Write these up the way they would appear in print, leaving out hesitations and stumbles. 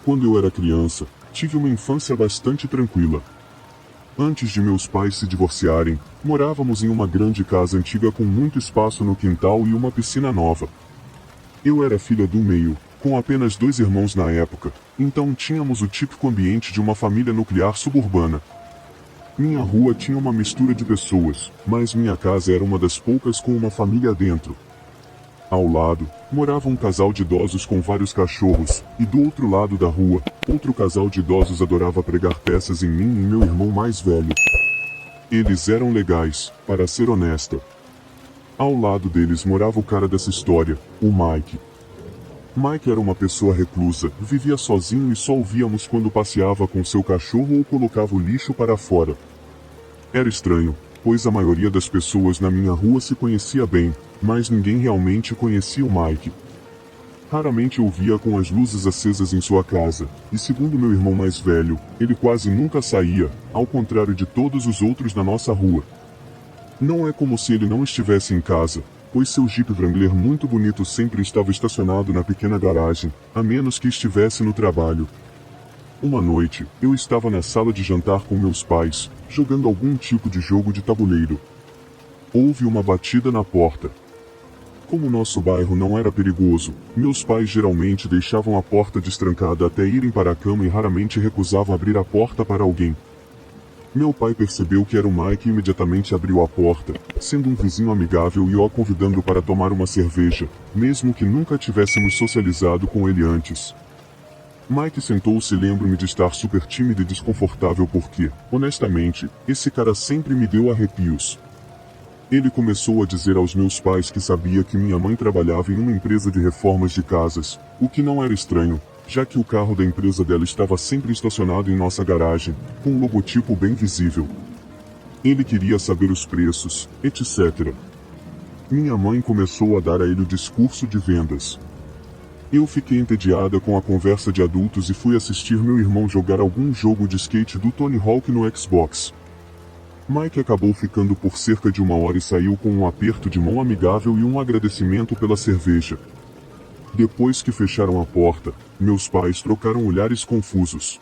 Quando eu era criança, tive uma infância bastante tranquila. Antes de meus pais se divorciarem, morávamos em uma grande casa antiga com muito espaço no quintal e uma piscina nova. Eu era filha do meio, com apenas 2 irmãos na época, então tínhamos o típico ambiente de uma família nuclear suburbana. Minha rua tinha uma mistura de pessoas, mas minha casa era uma das poucas com uma família dentro. Ao lado, morava um casal de idosos com vários cachorros, e do outro lado da rua, outro casal de idosos adorava pregar peças em mim e meu irmão mais velho. Eles eram legais, para ser honesta. Ao lado deles morava o cara dessa história, o Mike. Mike era uma pessoa reclusa, vivia sozinho e só o víamos quando passeava com seu cachorro ou colocava o lixo para fora. Era estranho, pois a maioria das pessoas na minha rua se conhecia bem, mas ninguém realmente conhecia o Mike. Raramente eu via com as luzes acesas em sua casa, e segundo meu irmão mais velho, ele quase nunca saía, ao contrário de todos os outros na nossa rua. Não é como se ele não estivesse em casa, pois seu Jeep Wrangler muito bonito sempre estava estacionado na pequena garagem, a menos que estivesse no trabalho. Uma noite, eu estava na sala de jantar com meus pais, jogando algum tipo de jogo de tabuleiro. Houve uma batida na porta. Como nosso bairro não era perigoso, meus pais geralmente deixavam a porta destrancada até irem para a cama e raramente recusavam abrir a porta para alguém. Meu pai percebeu que era o Mike e imediatamente abriu a porta, sendo um vizinho amigável e o convidando para tomar uma cerveja, mesmo que nunca tivéssemos socializado com ele antes. Mike sentou-se e lembro-me de estar super tímido e desconfortável porque, honestamente, esse cara sempre me deu arrepios. Ele começou a dizer aos meus pais que sabia que minha mãe trabalhava em uma empresa de reformas de casas, o que não era estranho, já que o carro da empresa dela estava sempre estacionado em nossa garagem, com um logotipo bem visível. Ele queria saber os preços, etc. Minha mãe começou a dar a ele o discurso de vendas. Eu fiquei entediada com a conversa de adultos e fui assistir meu irmão jogar algum jogo de skate do Tony Hawk no Xbox. Mike acabou ficando por cerca de 1 hora e saiu com um aperto de mão amigável e um agradecimento pela cerveja. Depois que fecharam a porta, meus pais trocaram olhares confusos.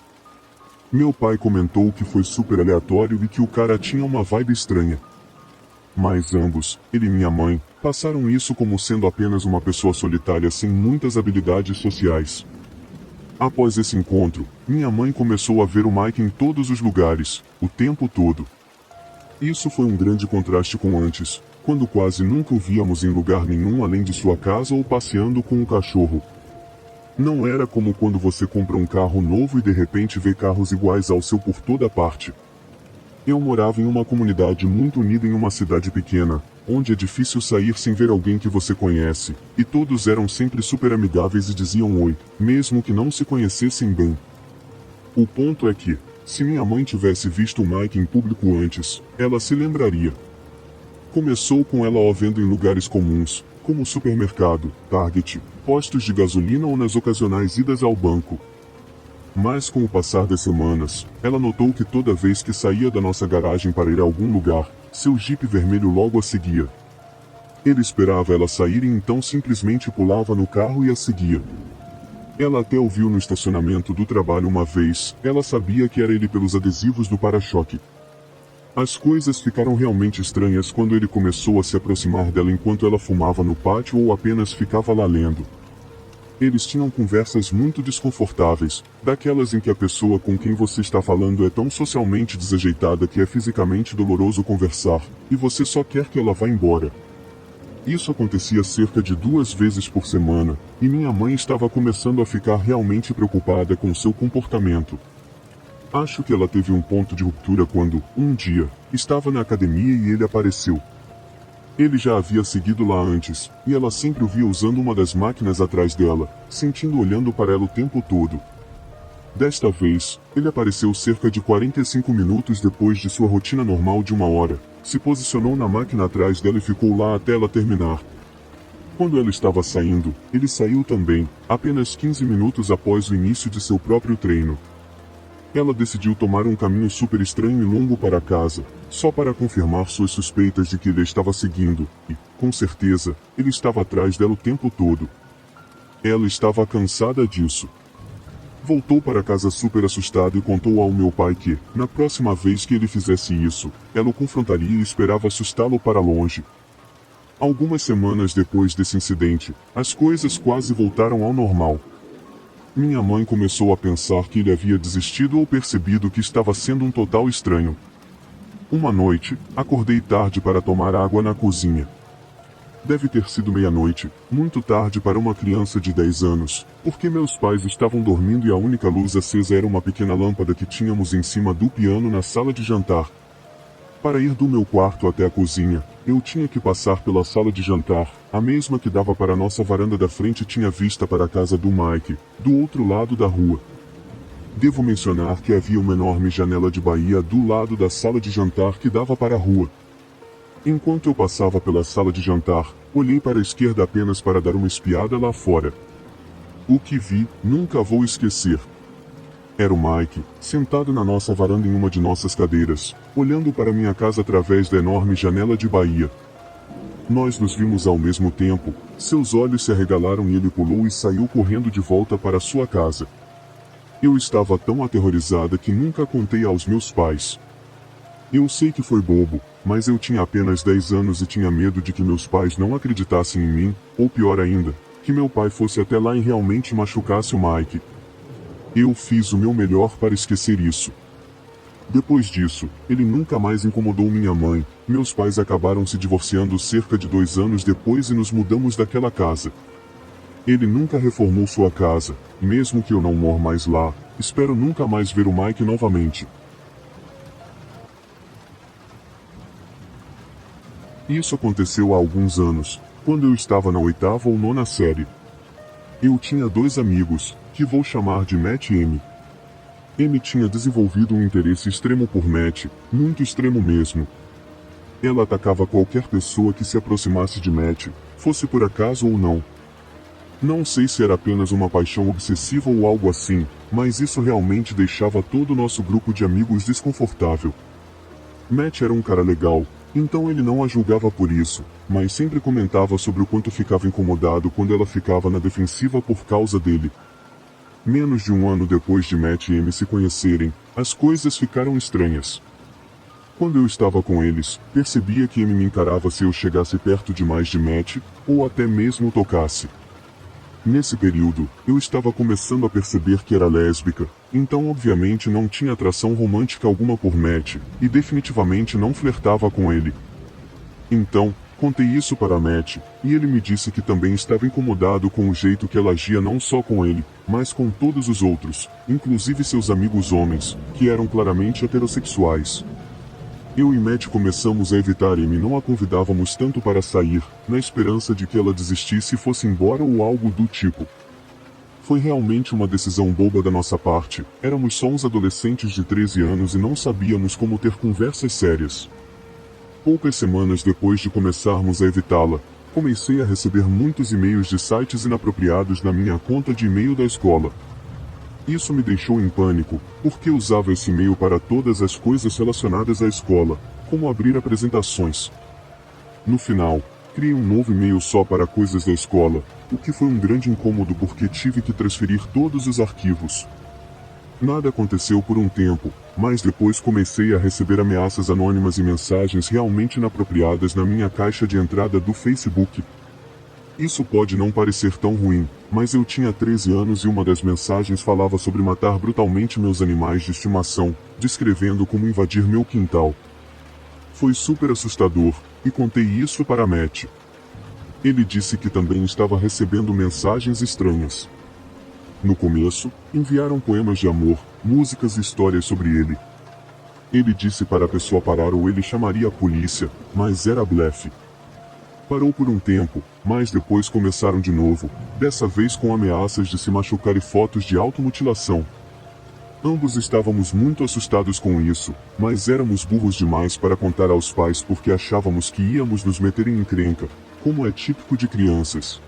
Meu pai comentou que foi super aleatório e que o cara tinha uma vibe estranha. Mas ambos, ele e minha mãe, passaram isso como sendo apenas uma pessoa solitária sem muitas habilidades sociais. Após esse encontro, minha mãe começou a ver o Mike em todos os lugares, o tempo todo. Isso foi um grande contraste com antes, quando quase nunca o víamos em lugar nenhum além de sua casa ou passeando com o cachorro. Não era como quando você compra um carro novo e de repente vê carros iguais ao seu por toda parte. Eu morava em uma comunidade muito unida em uma cidade pequena, onde é difícil sair sem ver alguém que você conhece, e todos eram sempre super amigáveis e diziam oi, mesmo que não se conhecessem bem. O ponto é que, se minha mãe tivesse visto o Mike em público antes, ela se lembraria. Começou com ela o vendo em lugares comuns, como supermercado, Target, postos de gasolina ou nas ocasionais idas ao banco. Mas com o passar das semanas, ela notou que toda vez que saía da nossa garagem para ir a algum lugar, seu Jeep vermelho logo a seguia. Ele esperava ela sair e então simplesmente pulava no carro e a seguia. Ela até o viu no estacionamento do trabalho uma vez, ela sabia que era ele pelos adesivos do para-choque. As coisas ficaram realmente estranhas quando ele começou a se aproximar dela enquanto ela fumava no pátio ou apenas ficava lá lendo. Eles tinham conversas muito desconfortáveis, daquelas em que a pessoa com quem você está falando é tão socialmente desajeitada que é fisicamente doloroso conversar, e você só quer que ela vá embora. Isso acontecia cerca de 2 vezes por semana, e minha mãe estava começando a ficar realmente preocupada com seu comportamento. Acho que ela teve um ponto de ruptura quando, um dia, estava na academia e ele apareceu. Ele já havia seguido lá antes, e ela sempre o via usando uma das máquinas atrás dela, sentindo olhando para ela o tempo todo. Desta vez, ele apareceu cerca de 45 minutos depois de sua rotina normal de 1 hora, se posicionou na máquina atrás dela e ficou lá até ela terminar. Quando ela estava saindo, ele saiu também, apenas 15 minutos após o início de seu próprio treino. Ela decidiu tomar um caminho super estranho e longo para casa, só para confirmar suas suspeitas de que ele estava seguindo, e, com certeza, ele estava atrás dela o tempo todo. Ela estava cansada disso. Voltou para casa super assustado e contou ao meu pai que, na próxima vez que ele fizesse isso, ela o confrontaria e esperava assustá-lo para longe. Algumas semanas depois desse incidente, as coisas quase voltaram ao normal. Minha mãe começou a pensar que ele havia desistido ou percebido que estava sendo um total estranho. Uma noite, acordei tarde para tomar água na cozinha. Deve ter sido meia-noite, muito tarde para uma criança de 10 anos, porque meus pais estavam dormindo e a única luz acesa era uma pequena lâmpada que tínhamos em cima do piano na sala de jantar. Para ir do meu quarto até a cozinha, eu tinha que passar pela sala de jantar, a mesma que dava para nossa varanda da frente e tinha vista para a casa do Mike, do outro lado da rua. Devo mencionar que havia uma enorme janela de baía do lado da sala de jantar que dava para a rua. Enquanto eu passava pela sala de jantar, olhei para a esquerda apenas para dar uma espiada lá fora. O que vi, nunca vou esquecer. Era o Mike, sentado na nossa varanda em uma de nossas cadeiras, olhando para minha casa através da enorme janela de baía. Nós nos vimos ao mesmo tempo, seus olhos se arregalaram e ele pulou e saiu correndo de volta para sua casa. Eu estava tão aterrorizada que nunca contei aos meus pais. Eu sei que foi bobo, mas eu tinha apenas 10 anos e tinha medo de que meus pais não acreditassem em mim, ou pior ainda, que meu pai fosse até lá e realmente machucasse o Mike. Eu fiz o meu melhor para esquecer isso. Depois disso, ele nunca mais incomodou minha mãe. Meus pais acabaram se divorciando cerca de 2 anos depois e nos mudamos daquela casa. Ele nunca reformou sua casa, mesmo que eu não moro mais lá, espero nunca mais ver o Mike novamente. Isso aconteceu há alguns anos, quando eu estava na 8ª ou 9ª série. Eu tinha 2 amigos, que vou chamar de Matt e Amy. Amy tinha desenvolvido um interesse extremo por Matt, muito extremo mesmo. Ela atacava qualquer pessoa que se aproximasse de Matt, fosse por acaso ou não. Não sei se era apenas uma paixão obsessiva ou algo assim, mas isso realmente deixava todo o nosso grupo de amigos desconfortável. Matt era um cara legal, então ele não a julgava por isso, mas sempre comentava sobre o quanto ficava incomodado quando ela ficava na defensiva por causa dele. Menos de 1 ano depois de Matt e Amy se conhecerem, as coisas ficaram estranhas. Quando eu estava com eles, percebia que Amy me encarava se eu chegasse perto demais de Matt, ou até mesmo tocasse. Nesse período, eu estava começando a perceber que era lésbica, então obviamente não tinha atração romântica alguma por Matt, e definitivamente não flertava com ele. Então, contei isso para Matt, e ele me disse que também estava incomodado com o jeito que ela agia não só com ele, mas com todos os outros, inclusive seus amigos homens, que eram claramente heterossexuais. Eu e Matt começamos a evitar Amy e não a convidávamos tanto para sair, na esperança de que ela desistisse e fosse embora ou algo do tipo. Foi realmente uma decisão boba da nossa parte, éramos só uns adolescentes de 13 anos e não sabíamos como ter conversas sérias. Poucas semanas depois de começarmos a evitá-la, comecei a receber muitos e-mails de sites inapropriados na minha conta de e-mail da escola. Isso me deixou em pânico, porque usava esse e-mail para todas as coisas relacionadas à escola, como abrir apresentações. No final, criei um novo e-mail só para coisas da escola, o que foi um grande incômodo porque tive que transferir todos os arquivos. Nada aconteceu por um tempo, mas depois comecei a receber ameaças anônimas e mensagens realmente inapropriadas na minha caixa de entrada do Facebook. Isso pode não parecer tão ruim, mas eu tinha 13 anos e uma das mensagens falava sobre matar brutalmente meus animais de estimação, descrevendo como invadir meu quintal. Foi super assustador, e contei isso para Matt. Ele disse que também estava recebendo mensagens estranhas. No começo, enviaram poemas de amor, músicas e histórias sobre ele. Ele disse para a pessoa parar ou ele chamaria a polícia, mas era blefe. Parou por um tempo, mas depois começaram de novo, dessa vez com ameaças de se machucar e fotos de automutilação. Ambos estávamos muito assustados com isso, mas éramos burros demais para contar aos pais porque achávamos que íamos nos meter em encrenca, como é típico de crianças.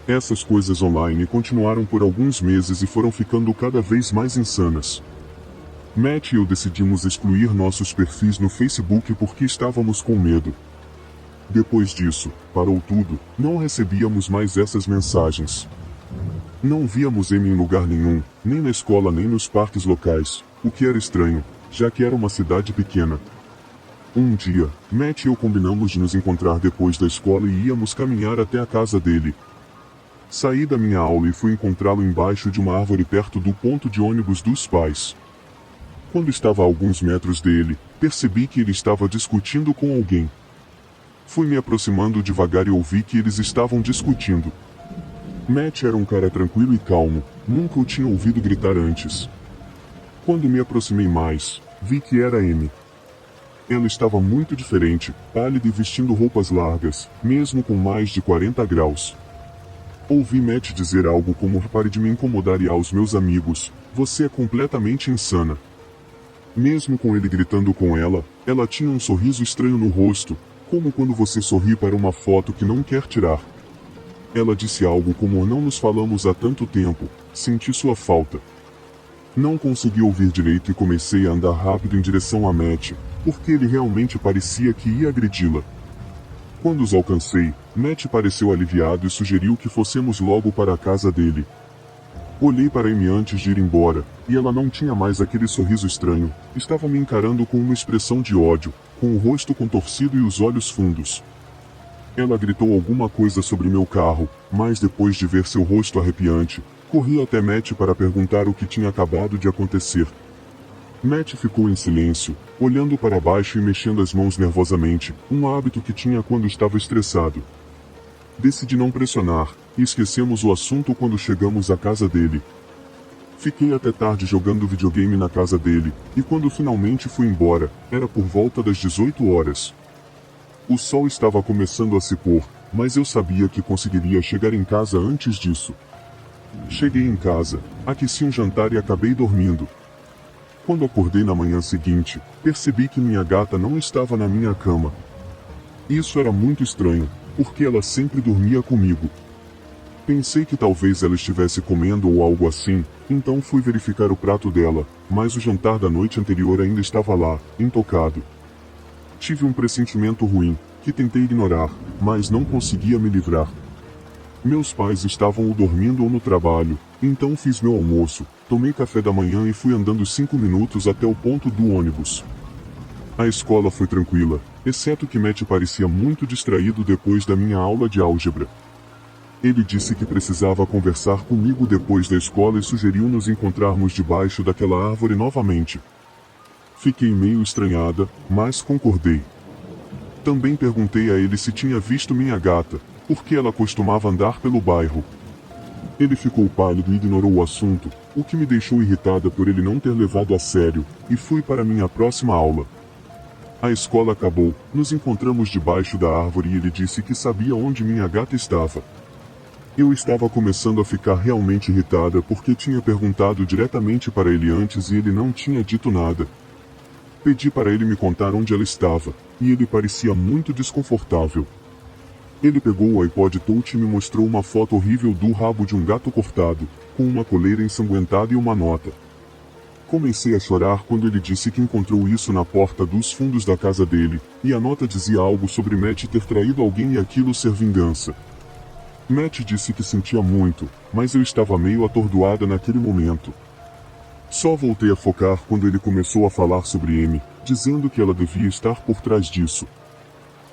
Essas coisas online continuaram por alguns meses e foram ficando cada vez mais insanas. Matt e eu decidimos excluir nossos perfis no Facebook porque estávamos com medo. Depois disso, parou tudo, não recebíamos mais essas mensagens. Não víamos Amy em lugar nenhum, nem na escola nem nos parques locais, o que era estranho, já que era uma cidade pequena. Um dia, Matt e eu combinamos de nos encontrar depois da escola e íamos caminhar até a casa dele. Saí da minha aula e fui encontrá-lo embaixo de uma árvore perto do ponto de ônibus dos pais. Quando estava a alguns metros dele, percebi que ele estava discutindo com alguém. Fui me aproximando devagar e ouvi que eles estavam discutindo. Matt era um cara tranquilo e calmo, nunca o tinha ouvido gritar antes. Quando me aproximei mais, vi que era Amy. Ela estava muito diferente, pálida e vestindo roupas largas, mesmo com mais de 40 graus. Ouvi Matt dizer algo como: "Pare de me incomodar", e aos meus amigos: "Você é completamente insana." Mesmo com ele gritando com ela, ela tinha um sorriso estranho no rosto, como quando você sorri para uma foto que não quer tirar. Ela disse algo como: "Não nos falamos há tanto tempo, senti sua falta." Não consegui ouvir direito e comecei a andar rápido em direção a Matt, porque ele realmente parecia que ia agredi-la. Quando os alcancei, Matt pareceu aliviado e sugeriu que fossemos logo para a casa dele. Olhei para Amy antes de ir embora, e ela não tinha mais aquele sorriso estranho, estava me encarando com uma expressão de ódio, com o rosto contorcido e os olhos fundos. Ela gritou alguma coisa sobre meu carro, mas depois de ver seu rosto arrepiante, corri até Matt para perguntar o que tinha acabado de acontecer. Matt ficou em silêncio, olhando para baixo e mexendo as mãos nervosamente, um hábito que tinha quando estava estressado. Decidi não pressionar, e esquecemos o assunto quando chegamos à casa dele. Fiquei até tarde jogando videogame na casa dele, e quando finalmente fui embora, era por volta das 18 horas. O sol estava começando a se pôr, mas eu sabia que conseguiria chegar em casa antes disso. Cheguei em casa, aqueci um jantar e acabei dormindo. Quando acordei na manhã seguinte, percebi que minha gata não estava na minha cama. Isso era muito estranho, porque ela sempre dormia comigo. Pensei que talvez ela estivesse comendo ou algo assim, então fui verificar o prato dela, mas o jantar da noite anterior ainda estava lá, intocado. Tive um pressentimento ruim, que tentei ignorar, mas não conseguia me livrar. Meus pais estavam ou dormindo ou no trabalho, então fiz meu almoço, tomei café da manhã e fui andando 5 minutos até o ponto do ônibus. A escola foi tranquila, exceto que Matt parecia muito distraído depois da minha aula de álgebra. Ele disse que precisava conversar comigo depois da escola e sugeriu nos encontrarmos debaixo daquela árvore novamente. Fiquei meio estranhada, mas concordei. Também perguntei a ele se tinha visto minha gata, porque ela costumava andar pelo bairro. Ele ficou pálido e ignorou o assunto, o que me deixou irritada por ele não ter levado a sério, e fui para minha próxima aula. A escola acabou, nos encontramos debaixo da árvore e ele disse que sabia onde minha gata estava. Eu estava começando a ficar realmente irritada porque tinha perguntado diretamente para ele antes e ele não tinha dito nada. Pedi para ele me contar onde ela estava, e ele parecia muito desconfortável. Ele pegou o iPod Touch e me mostrou uma foto horrível do rabo de um gato cortado, com uma coleira ensanguentada e uma nota. Comecei a chorar quando ele disse que encontrou isso na porta dos fundos da casa dele, e a nota dizia algo sobre Matt ter traído alguém e aquilo ser vingança. Matt disse que sentia muito, mas eu estava meio atordoada naquele momento. Só voltei a focar quando ele começou a falar sobre Amy, dizendo que ela devia estar por trás disso.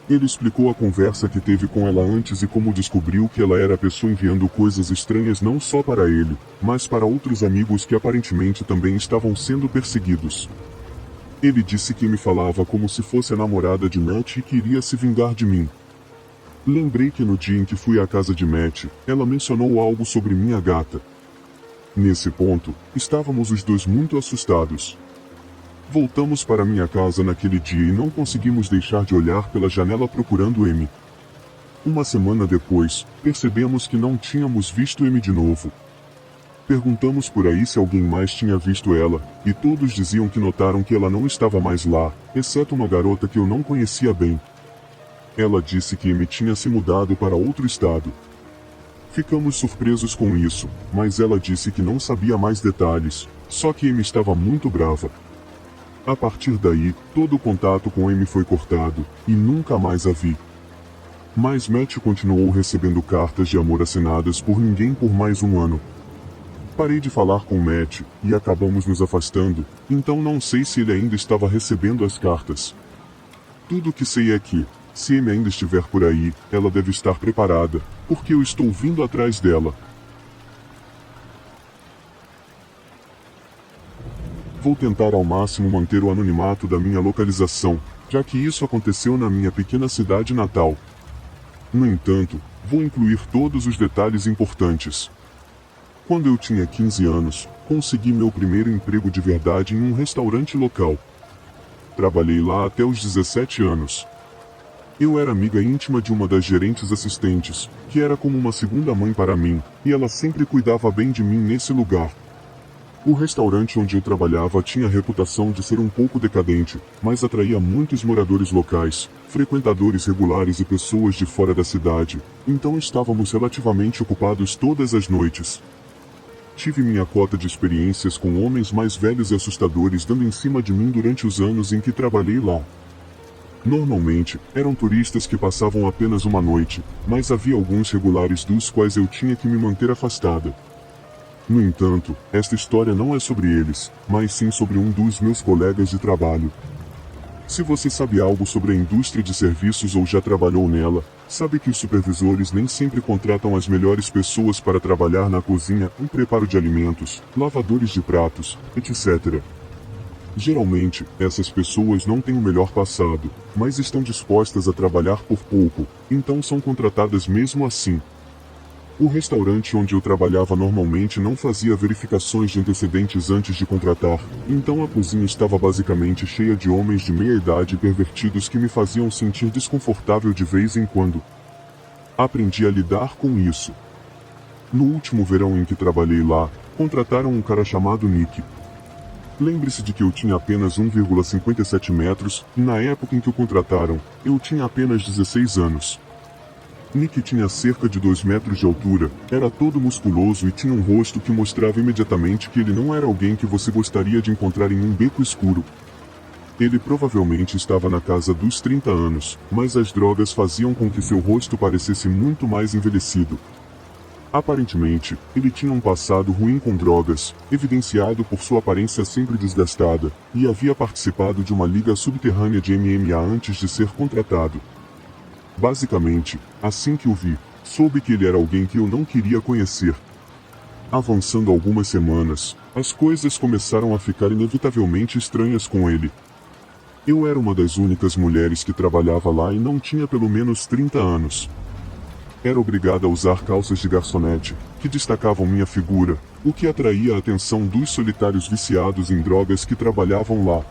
Ele explicou a conversa que teve com ela antes e como descobriu que ela era a pessoa enviando coisas estranhas não só para ele, mas para outros amigos que aparentemente também estavam sendo perseguidos. Ele disse que me falava como se fosse a namorada de Matt e queria se vingar de mim. Lembrei que no dia em que fui à casa de Matt, ela mencionou algo sobre minha gata. Nesse ponto, estávamos os dois muito assustados. Voltamos para minha casa naquele dia e não conseguimos deixar de olhar pela janela procurando Amy. Uma semana depois, percebemos que não tínhamos visto Amy de novo. Perguntamos por aí se alguém mais tinha visto ela, e todos diziam que notaram que ela não estava mais lá, exceto uma garota que eu não conhecia bem. Ela disse que Amy tinha se mudado para outro estado. Ficamos surpresos com isso, mas ela disse que não sabia mais detalhes, só que Amy estava muito brava. A partir daí, todo o contato com Amy foi cortado, e nunca mais a vi. Mas Matt continuou recebendo cartas de amor assinadas por ninguém por mais um ano. Parei de falar com Matt, e acabamos nos afastando, então não sei se ele ainda estava recebendo as cartas. Tudo o que sei é que, se Amy ainda estiver por aí, ela deve estar preparada, porque eu estou vindo atrás dela. Vou tentar ao máximo manter o anonimato da minha localização, já que isso aconteceu na minha pequena cidade natal. No entanto, vou incluir todos os detalhes importantes. Quando eu tinha 15 anos, consegui meu primeiro emprego de verdade em um restaurante local. Trabalhei lá até os 17 anos. Eu era amiga íntima de uma das gerentes assistentes, que era como uma segunda mãe para mim, e ela sempre cuidava bem de mim nesse lugar. O restaurante onde eu trabalhava tinha a reputação de ser um pouco decadente, mas atraía muitos moradores locais, frequentadores regulares e pessoas de fora da cidade, então estávamos relativamente ocupados todas as noites. Tive minha cota de experiências com homens mais velhos e assustadores dando em cima de mim durante os anos em que trabalhei lá. Normalmente, eram turistas que passavam apenas uma noite, mas havia alguns regulares dos quais eu tinha que me manter afastada. No entanto, esta história não é sobre eles, mas sim sobre um dos meus colegas de trabalho. Se você sabe algo sobre a indústria de serviços ou já trabalhou nela, sabe que os supervisores nem sempre contratam as melhores pessoas para trabalhar na cozinha, em preparo de alimentos, lavadores de pratos, etc. Geralmente, essas pessoas não têm o melhor passado, mas estão dispostas a trabalhar por pouco, então são contratadas mesmo assim. O restaurante onde eu trabalhava normalmente não fazia verificações de antecedentes antes de contratar, então a cozinha estava basicamente cheia de homens de meia idade e pervertidos que me faziam sentir desconfortável de vez em quando. Aprendi a lidar com isso. No último verão em que trabalhei lá, contrataram um cara chamado Nick. Lembre-se de que eu tinha apenas 1,57 metros, e na época em que o contrataram, eu tinha apenas 16 anos. Nick tinha cerca de 2 metros de altura, era todo musculoso e tinha um rosto que mostrava imediatamente que ele não era alguém que você gostaria de encontrar em um beco escuro. Ele provavelmente estava na casa dos 30 anos, mas as drogas faziam com que seu rosto parecesse muito mais envelhecido. Aparentemente, ele tinha um passado ruim com drogas, evidenciado por sua aparência sempre desgastada, e havia participado de uma liga subterrânea de MMA antes de ser contratado. Basicamente, assim que o vi, soube que ele era alguém que eu não queria conhecer. Avançando algumas semanas, as coisas começaram a ficar inevitavelmente estranhas com ele. Eu era uma das únicas mulheres que trabalhava lá e não tinha pelo menos 30 anos. Era obrigada a usar calças de garçonete, que destacavam minha figura, o que atraía a atenção dos solitários viciados em drogas que trabalhavam lá.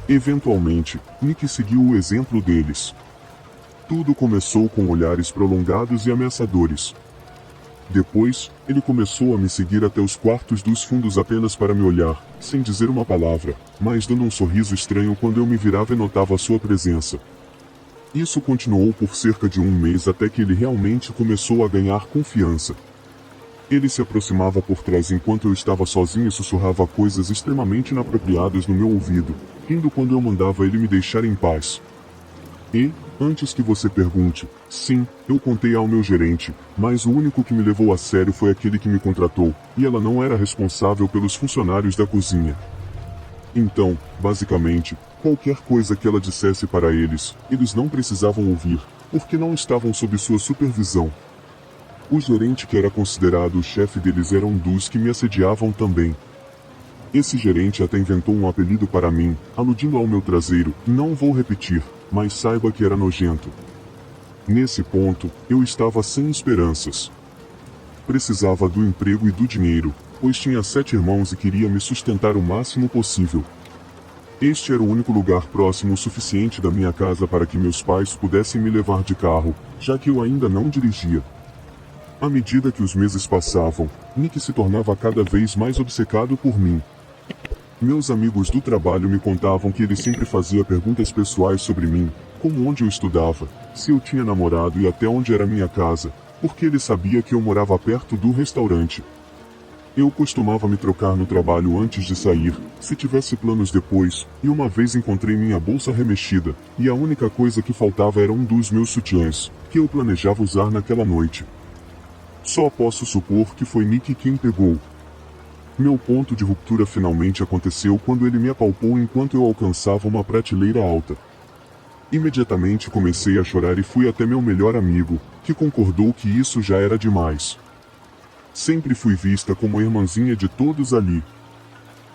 Eventualmente, Nick seguiu o exemplo deles. Tudo começou com olhares prolongados e ameaçadores. Depois, ele começou a me seguir até os quartos dos fundos apenas para me olhar, sem dizer uma palavra, mas dando um sorriso estranho quando eu me virava e notava a sua presença. Isso continuou por cerca de um mês até que ele realmente começou a ganhar confiança. Ele se aproximava por trás enquanto eu estava sozinho e sussurrava coisas extremamente inapropriadas no meu ouvido, rindo quando eu mandava ele me deixar em paz. E, antes que você pergunte, sim, eu contei ao meu gerente, mas o único que me levou a sério foi aquele que me contratou, e ela não era responsável pelos funcionários da cozinha. Então, basicamente, qualquer coisa que ela dissesse para eles, eles não precisavam ouvir, porque não estavam sob sua supervisão. O gerente que era considerado o chefe deles era um dos que me assediavam também. Esse gerente até inventou um apelido para mim, aludindo ao meu traseiro, não vou repetir, mas saiba que era nojento. Nesse ponto, eu estava sem esperanças. Precisava do emprego e do dinheiro, pois tinha 7 irmãos e queria me sustentar o máximo possível. Este era o único lugar próximo o suficiente da minha casa para que meus pais pudessem me levar de carro, já que eu ainda não dirigia. À medida que os meses passavam, Nick se tornava cada vez mais obcecado por mim. Meus amigos do trabalho me contavam que ele sempre fazia perguntas pessoais sobre mim, como onde eu estudava, se eu tinha namorado e até onde era minha casa, porque ele sabia que eu morava perto do restaurante. Eu costumava me trocar no trabalho antes de sair, se tivesse planos depois, e uma vez encontrei minha bolsa remexida, e a única coisa que faltava era um dos meus sutiãs, que eu planejava usar naquela noite. Só posso supor que foi Nick quem pegou. Meu ponto de ruptura finalmente aconteceu quando ele me apalpou enquanto eu alcançava uma prateleira alta. Imediatamente comecei a chorar e fui até meu melhor amigo, que concordou que isso já era demais. Sempre fui vista como a irmãzinha de todos ali.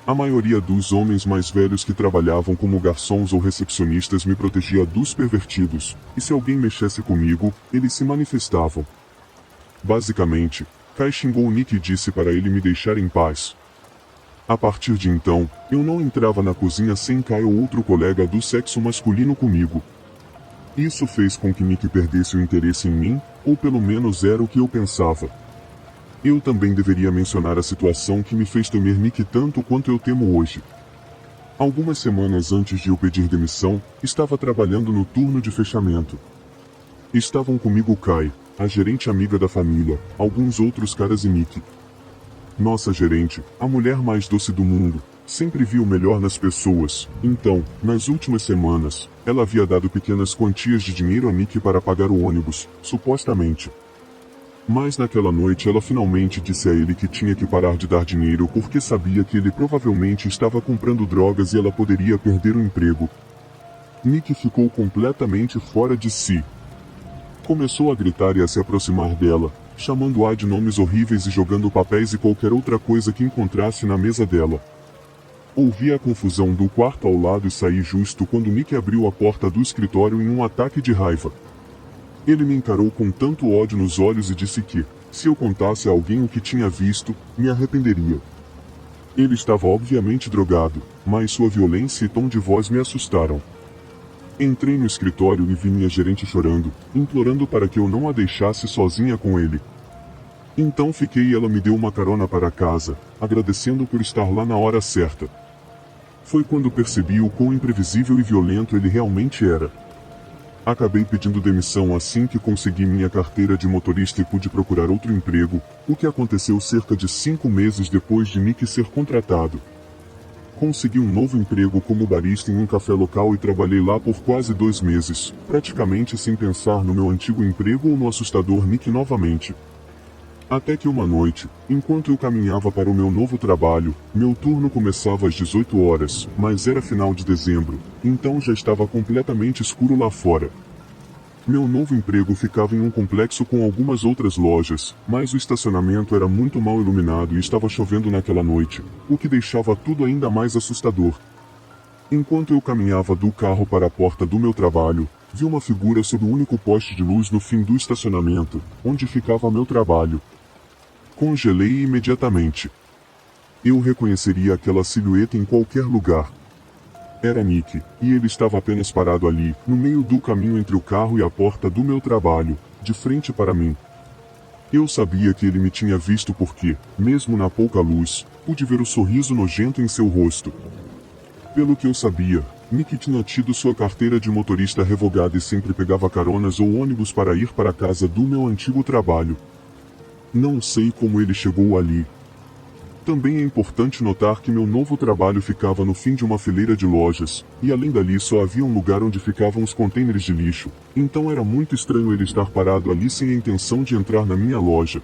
A maioria dos homens mais velhos que trabalhavam como garçons ou recepcionistas me protegia dos pervertidos, e se alguém mexesse comigo, eles se manifestavam. Basicamente, Kai xingou Nick e disse para ele me deixar em paz. A partir de então, eu não entrava na cozinha sem Kai ou outro colega do sexo masculino comigo. Isso fez com que Nick perdesse o interesse em mim, ou pelo menos era o que eu pensava. Eu também deveria mencionar a situação que me fez temer Nick tanto quanto eu temo hoje. Algumas semanas antes de eu pedir demissão, estava trabalhando no turno de fechamento. Estavam comigo Kai, a gerente amiga da família, alguns outros caras e Nick. Nossa gerente, a mulher mais doce do mundo, sempre viu o melhor nas pessoas, então, nas últimas semanas, ela havia dado pequenas quantias de dinheiro a Nick para pagar o ônibus, supostamente. Mas naquela noite ela finalmente disse a ele que tinha que parar de dar dinheiro porque sabia que ele provavelmente estava comprando drogas e ela poderia perder o emprego. Nick ficou completamente fora de si. Começou a gritar e a se aproximar dela, chamando-a de nomes horríveis e jogando papéis e qualquer outra coisa que encontrasse na mesa dela. Ouvi a confusão do quarto ao lado e saí justo quando Nick abriu a porta do escritório em um ataque de raiva. Ele me encarou com tanto ódio nos olhos e disse que, se eu contasse a alguém o que tinha visto, me arrependeria. Ele estava obviamente drogado, mas sua violência e tom de voz me assustaram. Entrei no escritório e vi minha gerente chorando, implorando para que eu não a deixasse sozinha com ele. Então fiquei e ela me deu uma carona para casa, agradecendo por estar lá na hora certa. Foi quando percebi o quão imprevisível e violento ele realmente era. Acabei pedindo demissão assim que consegui minha carteira de motorista e pude procurar outro emprego, o que aconteceu cerca de 5 meses depois de Nick ser contratado. Consegui um novo emprego como barista em um café local e trabalhei lá por quase 2 meses, praticamente sem pensar no meu antigo emprego ou no assustador Nick novamente. Até que uma noite, enquanto eu caminhava para o meu novo trabalho, meu turno começava às 18 horas, mas era final de dezembro, então já estava completamente escuro lá fora. Meu novo emprego ficava em um complexo com algumas outras lojas, mas o estacionamento era muito mal iluminado e estava chovendo naquela noite, o que deixava tudo ainda mais assustador. Enquanto eu caminhava do carro para a porta do meu trabalho, vi uma figura sob o único poste de luz no fim do estacionamento, onde ficava meu trabalho. Congelei imediatamente. Eu reconheceria aquela silhueta em qualquer lugar. Era Nick, e ele estava apenas parado ali, no meio do caminho entre o carro e a porta do meu trabalho, de frente para mim. Eu sabia que ele me tinha visto porque, mesmo na pouca luz, pude ver o sorriso nojento em seu rosto. Pelo que eu sabia, Nick tinha tido sua carteira de motorista revogada e sempre pegava caronas ou ônibus para ir para a casa do meu antigo trabalho. Não sei como ele chegou ali. Também é importante notar que meu novo trabalho ficava no fim de uma fileira de lojas, e além dali só havia um lugar onde ficavam os contêineres de lixo, então era muito estranho ele estar parado ali sem a intenção de entrar na minha loja.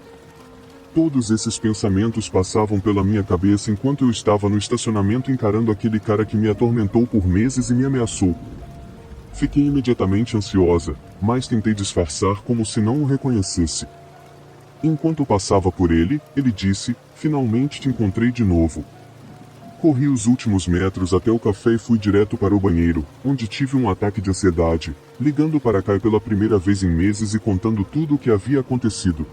Todos esses pensamentos passavam pela minha cabeça enquanto eu estava no estacionamento encarando aquele cara que me atormentou por meses e me ameaçou. Fiquei imediatamente ansiosa, mas tentei disfarçar como se não o reconhecesse. Enquanto passava por ele, ele disse, finalmente te encontrei de novo. Corri os últimos metros até o café e fui direto para o banheiro, onde tive um ataque de ansiedade, ligando para Kai pela primeira vez em meses e contando tudo o que havia acontecido.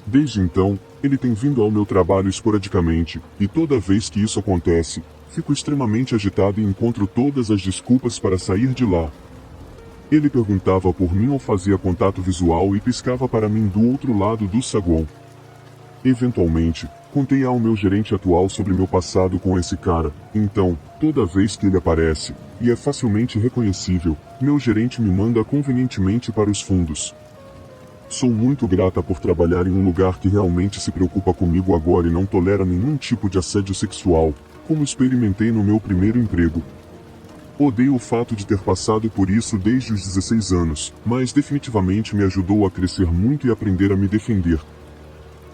Desde então, ele tem vindo ao meu trabalho esporadicamente, e toda vez que isso acontece, fico extremamente agitado e encontro todas as desculpas para sair de lá. Ele perguntava por mim ou fazia contato visual e piscava para mim do outro lado do saguão. Eventualmente, contei ao meu gerente atual sobre meu passado com esse cara, então, toda vez que ele aparece, e é facilmente reconhecível, meu gerente me manda convenientemente para os fundos. Sou muito grata por trabalhar em um lugar que realmente se preocupa comigo agora e não tolera nenhum tipo de assédio sexual, como experimentei no meu primeiro emprego. Odeio o fato de ter passado por isso desde os 16 anos, mas definitivamente me ajudou a crescer muito e aprender a me defender.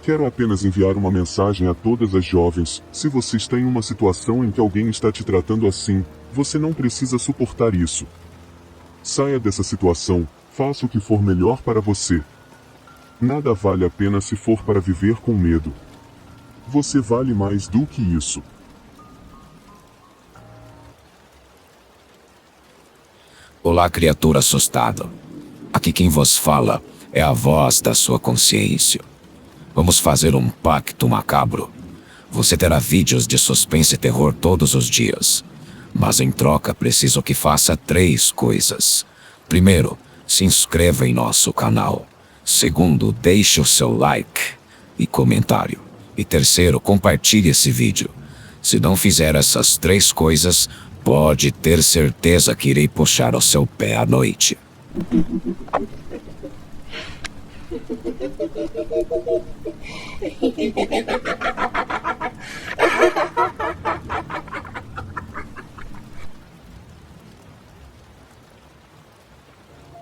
Quero apenas enviar uma mensagem a todas as jovens: se você está em uma situação em que alguém está te tratando assim, você não precisa suportar isso. Saia dessa situação, faça o que for melhor para você. Nada vale a pena se for para viver com medo. Você vale mais do que isso. Olá, criatura assustada. Aqui quem vos fala é a voz da sua consciência. Vamos fazer um pacto macabro. Você terá vídeos de suspense e terror todos os dias. Mas em troca preciso que faça 3 coisas. Primeiro, se inscreva em nosso canal. Segundo, deixe o seu like e comentário. E terceiro, compartilhe esse vídeo. Se não fizer essas 3 coisas, pode ter certeza que irei puxar o seu pé à noite.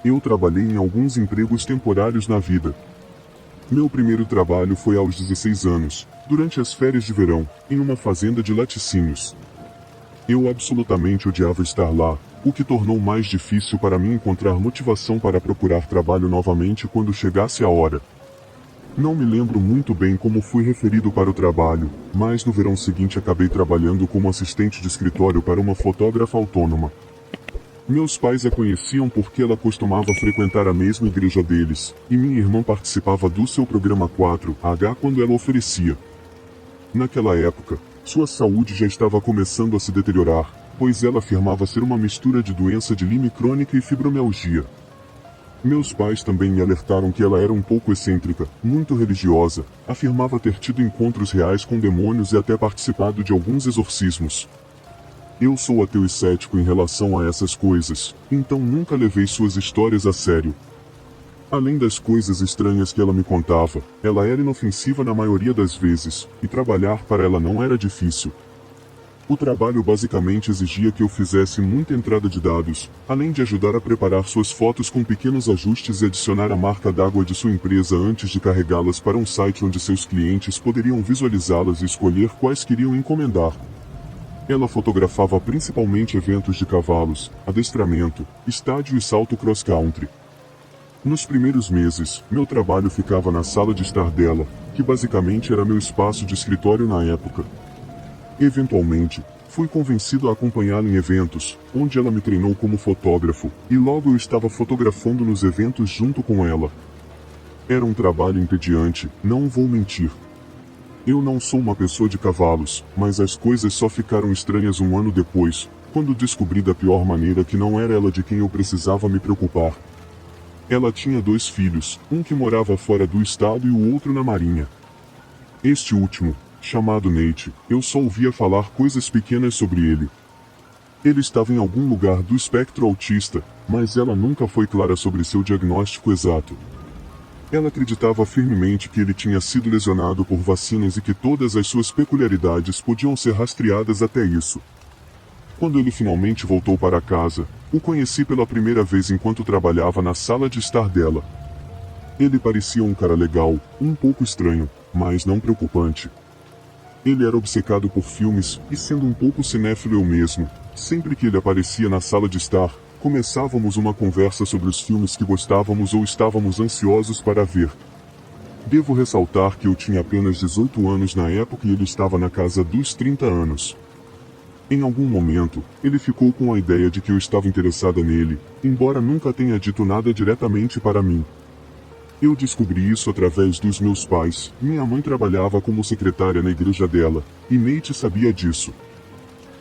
Eu trabalhei em alguns empregos temporários na vida. Meu primeiro trabalho foi aos 16 anos, durante as férias de verão, em uma fazenda de laticínios. Eu absolutamente odiava estar lá, o que tornou mais difícil para mim encontrar motivação para procurar trabalho novamente quando chegasse a hora. Não me lembro muito bem como fui referido para o trabalho, mas no verão seguinte acabei trabalhando como assistente de escritório para uma fotógrafa autônoma. Meus pais a conheciam porque ela costumava frequentar a mesma igreja deles, e minha irmã participava do seu programa 4H quando ela oferecia. Naquela época, sua saúde já estava começando a se deteriorar, pois ela afirmava ser uma mistura de doença de Lyme crônica e fibromialgia. Meus pais também me alertaram que ela era um pouco excêntrica, muito religiosa, afirmava ter tido encontros reais com demônios e até participado de alguns exorcismos. Eu sou ateu e cético em relação a essas coisas, então nunca levei suas histórias a sério. Além das coisas estranhas que ela me contava, ela era inofensiva na maioria das vezes, e trabalhar para ela não era difícil. O trabalho basicamente exigia que eu fizesse muita entrada de dados, além de ajudar a preparar suas fotos com pequenos ajustes e adicionar a marca d'água de sua empresa antes de carregá-las para um site onde seus clientes poderiam visualizá-las e escolher quais queriam encomendar. Ela fotografava principalmente eventos de cavalos, adestramento, estádio e salto cross-country. Nos primeiros meses, meu trabalho ficava na sala de estar dela, que basicamente era meu espaço de escritório na época. Eventualmente, fui convencido a acompanhá-la em eventos, onde ela me treinou como fotógrafo, e logo eu estava fotografando nos eventos junto com ela. Era um trabalho entediante, não vou mentir. Eu não sou uma pessoa de cavalos, mas as coisas só ficaram estranhas um ano depois, quando descobri da pior maneira que não era ela de quem eu precisava me preocupar. Ela tinha 2 filhos, um que morava fora do estado e o outro na marinha. Este último, chamado Nate, eu só ouvia falar coisas pequenas sobre ele. Ele estava em algum lugar do espectro autista, mas ela nunca foi clara sobre seu diagnóstico exato. Ela acreditava firmemente que ele tinha sido lesionado por vacinas e que todas as suas peculiaridades podiam ser rastreadas até isso. Quando ele finalmente voltou para casa, o conheci pela primeira vez enquanto trabalhava na sala de estar dela. Ele parecia um cara legal, um pouco estranho, mas não preocupante. Ele era obcecado por filmes, e sendo um pouco cinéfilo eu mesmo, sempre que ele aparecia na sala de estar, começávamos uma conversa sobre os filmes que gostávamos ou estávamos ansiosos para ver. Devo ressaltar que eu tinha apenas 18 anos na época e ele estava na casa dos 30 anos. Em algum momento, ele ficou com a ideia de que eu estava interessada nele, embora nunca tenha dito nada diretamente para mim. Eu descobri isso através dos meus pais. Minha mãe trabalhava como secretária na igreja dela, e Nate sabia disso.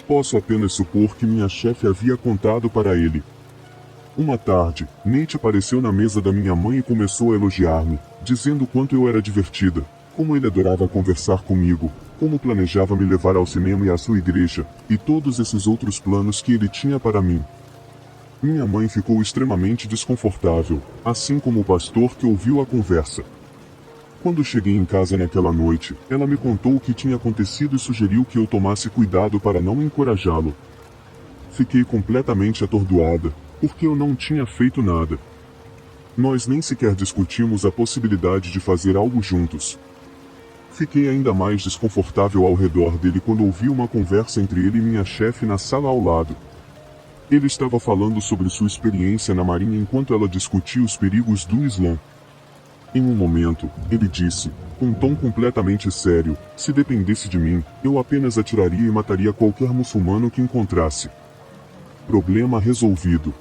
Posso apenas supor que minha chefe havia contado para ele. Uma tarde, Nate apareceu na mesa da minha mãe e começou a elogiar-me, dizendo quanto eu era divertida, como ele adorava conversar comigo, como planejava me levar ao cinema e à sua igreja, e todos esses outros planos que ele tinha para mim. Minha mãe ficou extremamente desconfortável, assim como o pastor que ouviu a conversa. Quando cheguei em casa naquela noite, ela me contou o que tinha acontecido e sugeriu que eu tomasse cuidado para não encorajá-lo. Fiquei completamente atordoada, porque eu não tinha feito nada. Nós nem sequer discutimos a possibilidade de fazer algo juntos. Fiquei ainda mais desconfortável ao redor dele quando ouvi uma conversa entre ele e minha chefe na sala ao lado. Ele estava falando sobre sua experiência na marinha enquanto ela discutia os perigos do Islã. Em um momento, ele disse, com um tom completamente sério, se dependesse de mim, eu apenas atiraria e mataria qualquer muçulmano que encontrasse. Problema resolvido.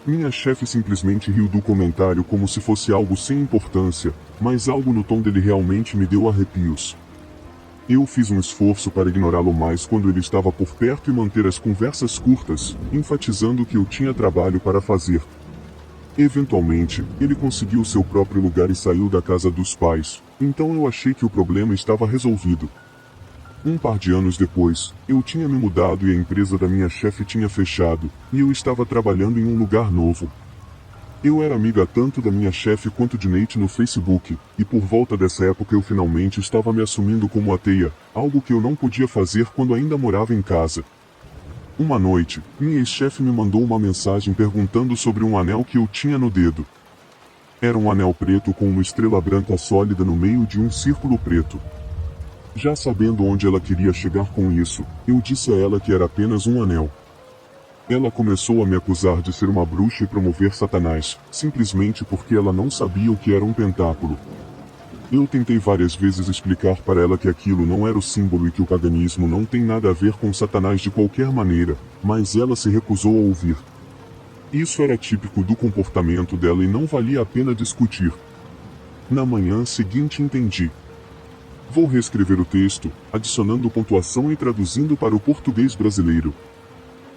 Minha chefe simplesmente riu do comentário como se fosse algo sem importância, mas algo no tom dele realmente me deu arrepios. Eu fiz um esforço para ignorá-lo mais quando ele estava por perto e manter as conversas curtas, enfatizando que eu tinha trabalho para fazer. Eventualmente, ele conseguiu seu próprio lugar e saiu da casa dos pais, então eu achei que o problema estava resolvido. Um par de anos depois, eu tinha me mudado e a empresa da minha chefe tinha fechado, e eu estava trabalhando em um lugar novo. Eu era amiga tanto da minha chefe quanto de Nate no Facebook, e por volta dessa época eu finalmente estava me assumindo como ateia, algo que eu não podia fazer quando ainda morava em casa. Uma noite, minha ex-chefe me mandou uma mensagem perguntando sobre um anel que eu tinha no dedo. Era um anel preto com uma estrela branca sólida no meio de um círculo preto. Já sabendo onde ela queria chegar com isso, eu disse a ela que era apenas um anel. Ela começou a me acusar de ser uma bruxa e promover Satanás, simplesmente porque ela não sabia o que era um pentáculo. Eu tentei várias vezes explicar para ela que aquilo não era o símbolo e que o paganismo não tem nada a ver com Satanás de qualquer maneira, mas ela se recusou a ouvir. Isso era típico do comportamento dela e não valia a pena discutir. Na manhã seguinte entendi. Vou reescrever o texto, adicionando pontuação e traduzindo para o português brasileiro.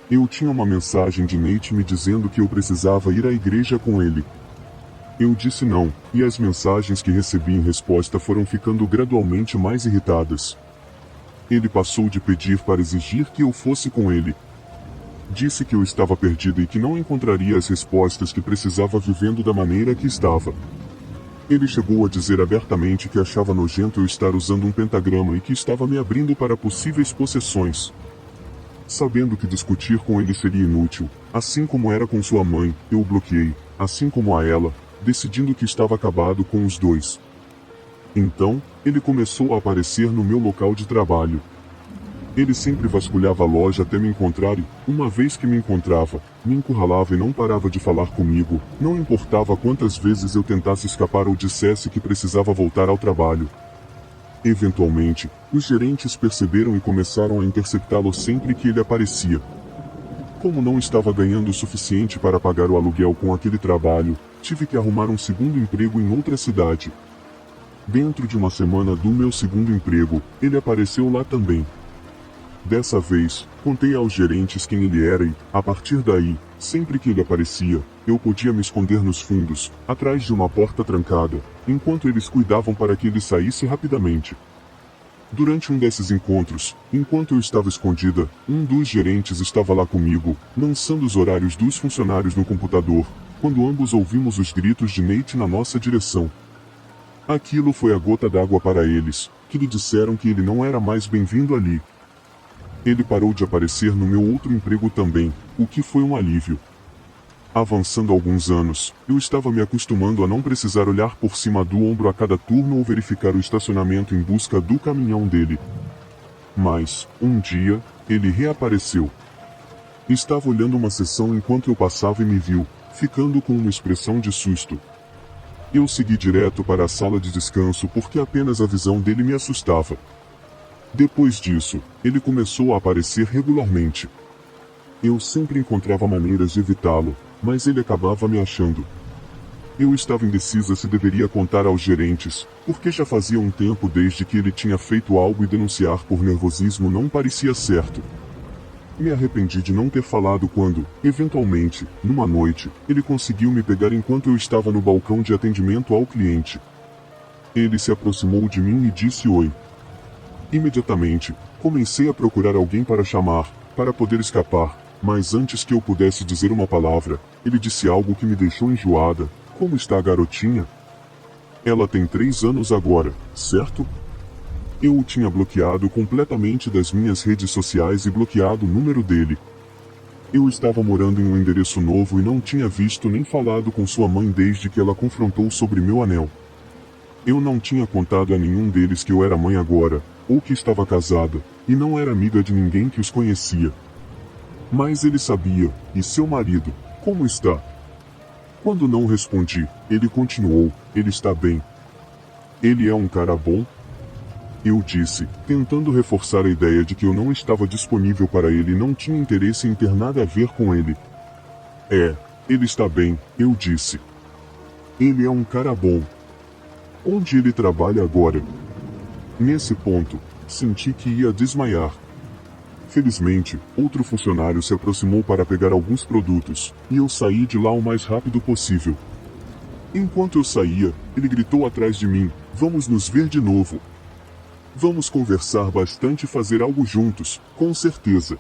Eu tinha uma mensagem de Nate me dizendo que eu precisava ir à igreja com ele. Eu disse não, e as mensagens que recebi em resposta foram ficando gradualmente mais irritadas. Ele passou de pedir para exigir que eu fosse com ele. Disse que eu estava perdido e que não encontraria as respostas que precisava vivendo da maneira que estava. Ele chegou a dizer abertamente que achava nojento eu estar usando um pentagrama e que estava me abrindo para possíveis possessões. Sabendo que discutir com ele seria inútil, assim como era com sua mãe, eu o bloqueei, assim como a ela, decidindo que estava acabado com os dois. Então, ele começou a aparecer no meu local de trabalho. Ele sempre vasculhava a loja até me encontrar e, uma vez que me encontrava, me encurralava e não parava de falar comigo, não importava quantas vezes eu tentasse escapar ou dissesse que precisava voltar ao trabalho. Eventualmente, os gerentes perceberam e começaram a interceptá-lo sempre que ele aparecia. Como não estava ganhando o suficiente para pagar o aluguel com aquele trabalho, tive que arrumar um segundo emprego em outra cidade. Dentro de uma semana do meu segundo emprego, ele apareceu lá também. Dessa vez, contei aos gerentes quem ele era e, a partir daí, sempre que ele aparecia, eu podia me esconder nos fundos, atrás de uma porta trancada, enquanto eles cuidavam para que ele saísse rapidamente. Durante um desses encontros, enquanto eu estava escondida, um dos gerentes estava lá comigo, lançando os horários dos funcionários no computador, quando ambos ouvimos os gritos de Nate na nossa direção. Aquilo foi a gota d'água para eles, que lhe disseram que ele não era mais bem-vindo ali. Ele parou de aparecer no meu outro emprego também, o que foi um alívio. Avançando alguns anos, eu estava me acostumando a não precisar olhar por cima do ombro a cada turno ou verificar o estacionamento em busca do caminhão dele. Mas, um dia, ele reapareceu. Estava olhando uma sessão enquanto eu passava e me viu, ficando com uma expressão de susto. Eu segui direto para a sala de descanso porque apenas a visão dele me assustava. Depois disso, ele começou a aparecer regularmente. Eu sempre encontrava maneiras de evitá-lo, mas ele acabava me achando. Eu estava indecisa se deveria contar aos gerentes, porque já fazia um tempo desde que ele tinha feito algo e denunciar por nervosismo não parecia certo. Me arrependi de não ter falado quando, eventualmente, numa noite, ele conseguiu me pegar enquanto eu estava no balcão de atendimento ao cliente. Ele se aproximou de mim e disse oi. Imediatamente, comecei a procurar alguém para chamar, para poder escapar, mas antes que eu pudesse dizer uma palavra, ele disse algo que me deixou enjoada. Como está a garotinha? Ela tem 3 anos agora, certo? Eu o tinha bloqueado completamente das minhas redes sociais e bloqueado o número dele. Eu estava morando em um endereço novo e não tinha visto nem falado com sua mãe desde que ela confrontou sobre meu anel. Eu não tinha contado a nenhum deles que eu era mãe agora, ou que estava casada, e não era amiga de ninguém que os conhecia. Mas ele sabia, e seu marido, como está? Quando não respondi, ele continuou, ele está bem. Ele é um cara bom? Eu disse, tentando reforçar a ideia de que eu não estava disponível para ele e não tinha interesse em ter nada a ver com ele. Ele está bem, eu disse. Ele é um cara bom. Onde ele trabalha agora? Nesse ponto, senti que ia desmaiar. Felizmente, outro funcionário se aproximou para pegar alguns produtos, e eu saí de lá o mais rápido possível. Enquanto eu saía, ele gritou atrás de mim, vamos nos ver de novo. Vamos conversar bastante e fazer algo juntos, com certeza.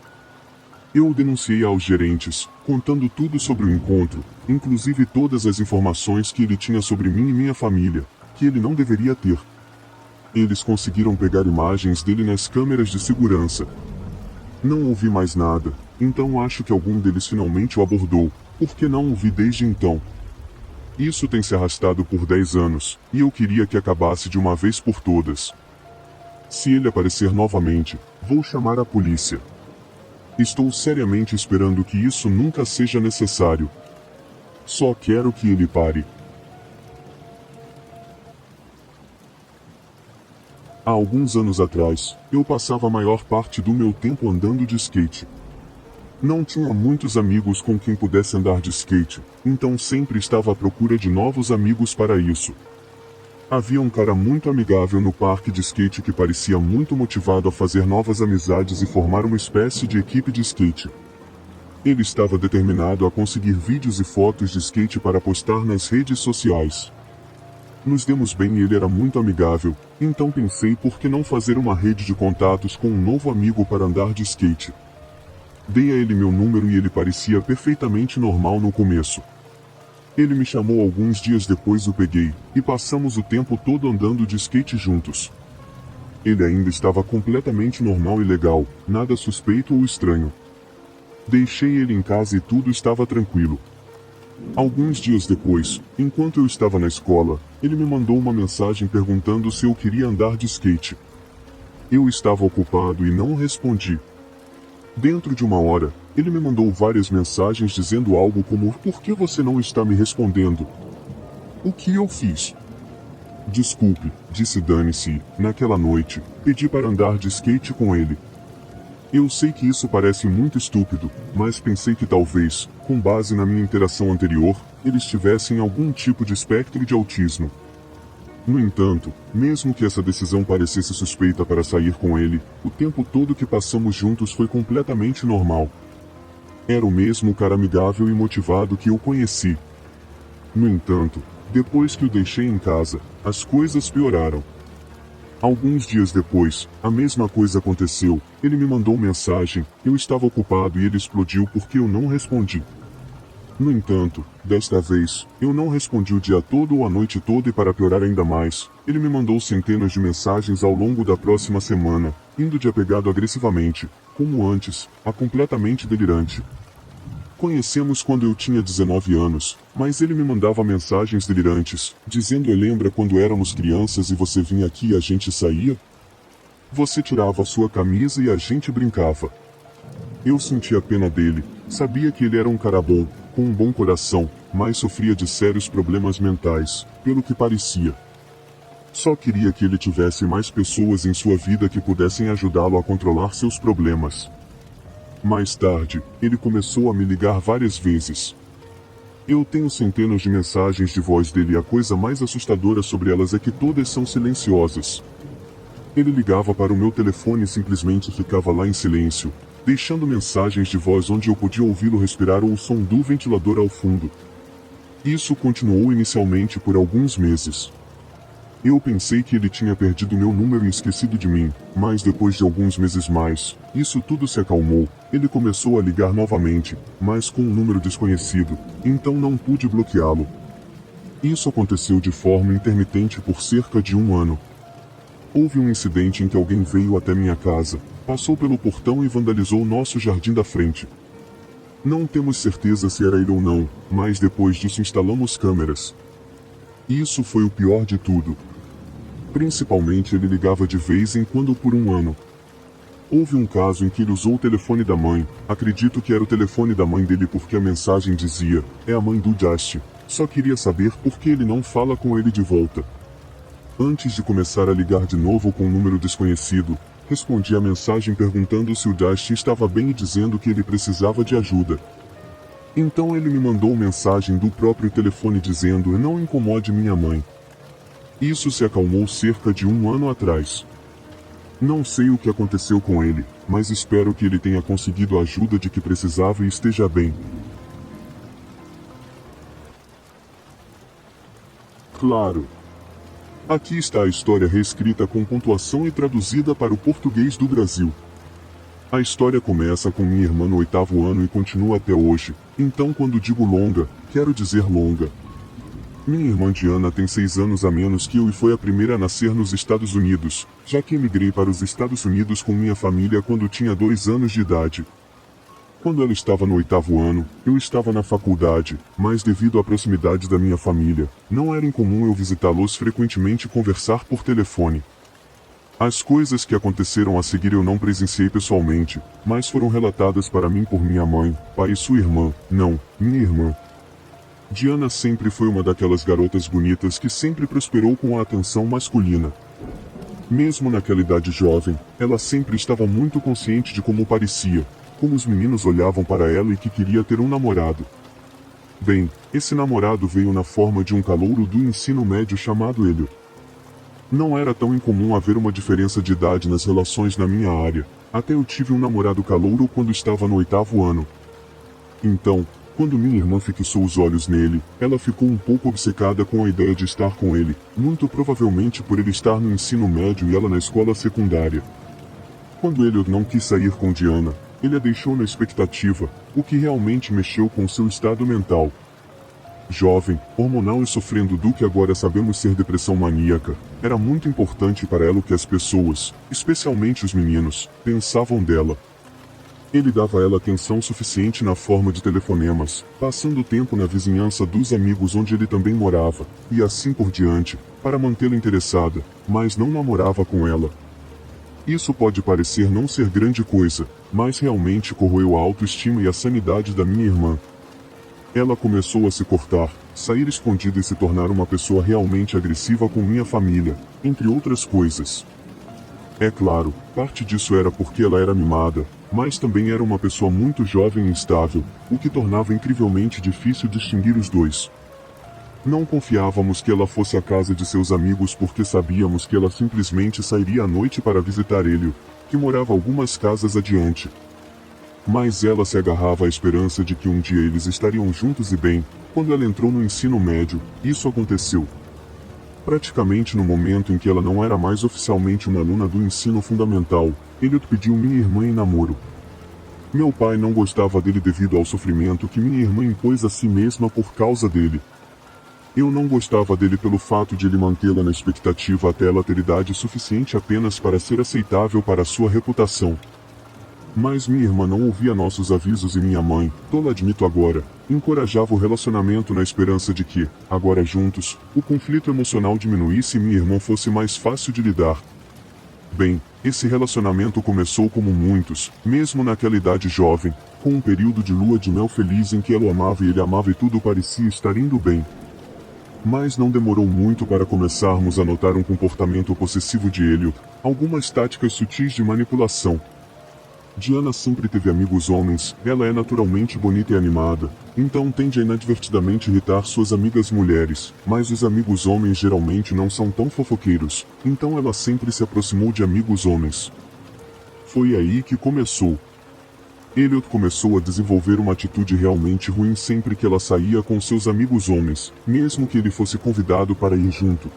Eu o denunciei aos gerentes, contando tudo sobre o encontro, inclusive todas as informações que ele tinha sobre mim e minha família, que ele não deveria ter. Eles conseguiram pegar imagens dele nas câmeras de segurança. Não ouvi mais nada, então acho que algum deles finalmente o abordou, porque não o vi desde então. Isso tem se arrastado por 10 anos, e eu queria que acabasse de uma vez por todas. Se ele aparecer novamente, vou chamar a polícia. Estou seriamente esperando que isso nunca seja necessário. Só quero que ele pare. Há alguns anos atrás, eu passava a maior parte do meu tempo andando de skate. Não tinha muitos amigos com quem pudesse andar de skate, então sempre estava à procura de novos amigos para isso. Havia um cara muito amigável no parque de skate que parecia muito motivado a fazer novas amizades e formar uma espécie de equipe de skate. Ele estava determinado a conseguir vídeos e fotos de skate para postar nas redes sociais. Nos demos bem e ele era muito amigável, então pensei por que não fazer uma rede de contatos com um novo amigo para andar de skate. Dei a ele meu número e ele parecia perfeitamente normal no começo. Ele me chamou alguns dias depois, o peguei, e passamos o tempo todo andando de skate juntos. Ele ainda estava completamente normal e legal, nada suspeito ou estranho. Deixei ele em casa e tudo estava tranquilo. Alguns dias depois, enquanto eu estava na escola, ele me mandou uma mensagem perguntando se eu queria andar de skate. Eu estava ocupado e não respondi. Dentro de uma hora, ele me mandou várias mensagens dizendo algo como: por que você não está me respondendo? O que eu fiz? Desculpe, disse dane-se, naquela noite, pedi para andar de skate com ele. Eu sei que isso parece muito estúpido, mas pensei que talvez, com base na minha interação anterior, eles tivessem algum tipo de espectro de autismo. No entanto, mesmo que essa decisão parecesse suspeita para sair com ele, o tempo todo que passamos juntos foi completamente normal. Era o mesmo cara amigável e motivado que eu conheci. No entanto, depois que o deixei em casa, as coisas pioraram. Alguns dias depois, a mesma coisa aconteceu. Ele me mandou mensagem, eu estava ocupado e ele explodiu porque eu não respondi. No entanto, desta vez, eu não respondi o dia todo ou a noite toda e para piorar ainda mais, ele me mandou centenas de mensagens ao longo da próxima semana, indo de apegado agressivamente, como antes, a completamente delirante. Conhecemos quando eu tinha 19 anos, mas ele me mandava mensagens delirantes, dizendo: lembra quando éramos crianças e você vinha aqui e a gente saía? Você tirava a sua camisa e a gente brincava. Eu sentia pena dele, sabia que ele era um cara bom, com um bom coração, mas sofria de sérios problemas mentais, pelo que parecia. Só queria que ele tivesse mais pessoas em sua vida que pudessem ajudá-lo a controlar seus problemas. Mais tarde, ele começou a me ligar várias vezes. Eu tenho centenas de mensagens de voz dele e a coisa mais assustadora sobre elas é que todas são silenciosas. Ele ligava para o meu telefone e simplesmente ficava lá em silêncio, deixando mensagens de voz onde eu podia ouvi-lo respirar ou o som do ventilador ao fundo. Isso continuou inicialmente por alguns meses. Eu pensei que ele tinha perdido meu número e esquecido de mim, mas depois de alguns meses mais, isso tudo se acalmou. Ele começou a ligar novamente, mas com um número desconhecido, então não pude bloqueá-lo. Isso aconteceu de forma intermitente por cerca de um ano. Houve um incidente em que alguém veio até minha casa, passou pelo portão e vandalizou nosso jardim da frente. Não temos certeza se era ele ou não, mas depois disso instalamos câmeras. Isso foi o pior de tudo. Principalmente ele ligava de vez em quando por um ano. Houve um caso em que ele usou o telefone da mãe, acredito que era o telefone da mãe dele porque a mensagem dizia, é a mãe do Just, só queria saber por que ele não fala com ele de volta. Antes de começar a ligar de novo com um número desconhecido, respondi a mensagem perguntando se o Just estava bem e dizendo que ele precisava de ajuda. Então ele me mandou mensagem do próprio telefone dizendo, não incomode minha mãe. Isso se acalmou cerca de um ano atrás. Não sei o que aconteceu com ele, mas espero que ele tenha conseguido a ajuda de que precisava e esteja bem. Claro. Aqui está a história reescrita com pontuação e traduzida para o português do Brasil. A história começa com minha irmã no 8º ano e continua até hoje, então quando digo longa, quero dizer longa. Minha irmã Diana tem 6 anos a menos que eu e foi a primeira a nascer nos Estados Unidos, já que emigrei para os Estados Unidos com minha família quando tinha 2 anos de idade. Quando ela estava no 8º ano, eu estava na faculdade, mas devido à proximidade da minha família, não era incomum eu visitá-los frequentemente e conversar por telefone. As coisas que aconteceram a seguir eu não presenciei pessoalmente, mas foram relatadas para mim por minha mãe, pai e sua irmã, não, minha irmã. Diana sempre foi uma daquelas garotas bonitas que sempre prosperou com a atenção masculina. Mesmo naquela idade jovem, ela sempre estava muito consciente de como parecia, como os meninos olhavam para ela e que queria ter um namorado. Bem, esse namorado veio na forma de um calouro do ensino médio chamado Hélio. Não era tão incomum haver uma diferença de idade nas relações na minha área, até eu tive um namorado calouro quando estava no 8º ano. Então, quando minha irmã fixou os olhos nele, ela ficou um pouco obcecada com a ideia de estar com ele, muito provavelmente por ele estar no ensino médio e ela na escola secundária. Quando ele não quis sair com Diana, ele a deixou na expectativa, o que realmente mexeu com seu estado mental. Jovem, hormonal e sofrendo do que agora sabemos ser depressão maníaca, era muito importante para ela o que as pessoas, especialmente os meninos, pensavam dela. Ele dava a ela atenção suficiente na forma de telefonemas, passando tempo na vizinhança dos amigos onde ele também morava, e assim por diante, para mantê-la interessada, mas não namorava com ela. Isso pode parecer não ser grande coisa, mas realmente corroeu a autoestima e a sanidade da minha irmã. Ela começou a se cortar, sair escondida e se tornar uma pessoa realmente agressiva com minha família, entre outras coisas. É claro, parte disso era porque ela era mimada, mas também era uma pessoa muito jovem e instável, o que tornava incrivelmente difícil distinguir os dois. Não confiávamos que ela fosse à casa de seus amigos porque sabíamos que ela simplesmente sairia à noite para visitar ele, que morava algumas casas adiante. Mas ela se agarrava à esperança de que um dia eles estariam juntos e bem. Quando ela entrou no ensino médio, isso aconteceu. Praticamente no momento em que ela não era mais oficialmente uma aluna do ensino fundamental, ele pediu minha irmã em namoro. Meu pai não gostava dele devido ao sofrimento que minha irmã impôs a si mesma por causa dele. Eu não gostava dele pelo fato de ele mantê-la na expectativa até ela ter idade suficiente apenas para ser aceitável para sua reputação. Mas minha irmã não ouvia nossos avisos e minha mãe, tola admito agora, encorajava o relacionamento na esperança de que, agora juntos, o conflito emocional diminuísse e minha irmã fosse mais fácil de lidar. Bem, esse relacionamento começou como muitos, mesmo naquela idade jovem, com um período de lua de mel feliz em que ela o amava e ele amava e tudo parecia estar indo bem. Mas não demorou muito para começarmos a notar um comportamento possessivo de Elliot, algumas táticas sutis de manipulação. Diana sempre teve amigos homens, ela é naturalmente bonita e animada, então tende a inadvertidamente irritar suas amigas mulheres, mas os amigos homens geralmente não são tão fofoqueiros, então ela sempre se aproximou de amigos homens. Foi aí que começou. Elliot começou a desenvolver uma atitude realmente ruim sempre que ela saía com seus amigos homens, mesmo que ele fosse convidado para ir junto.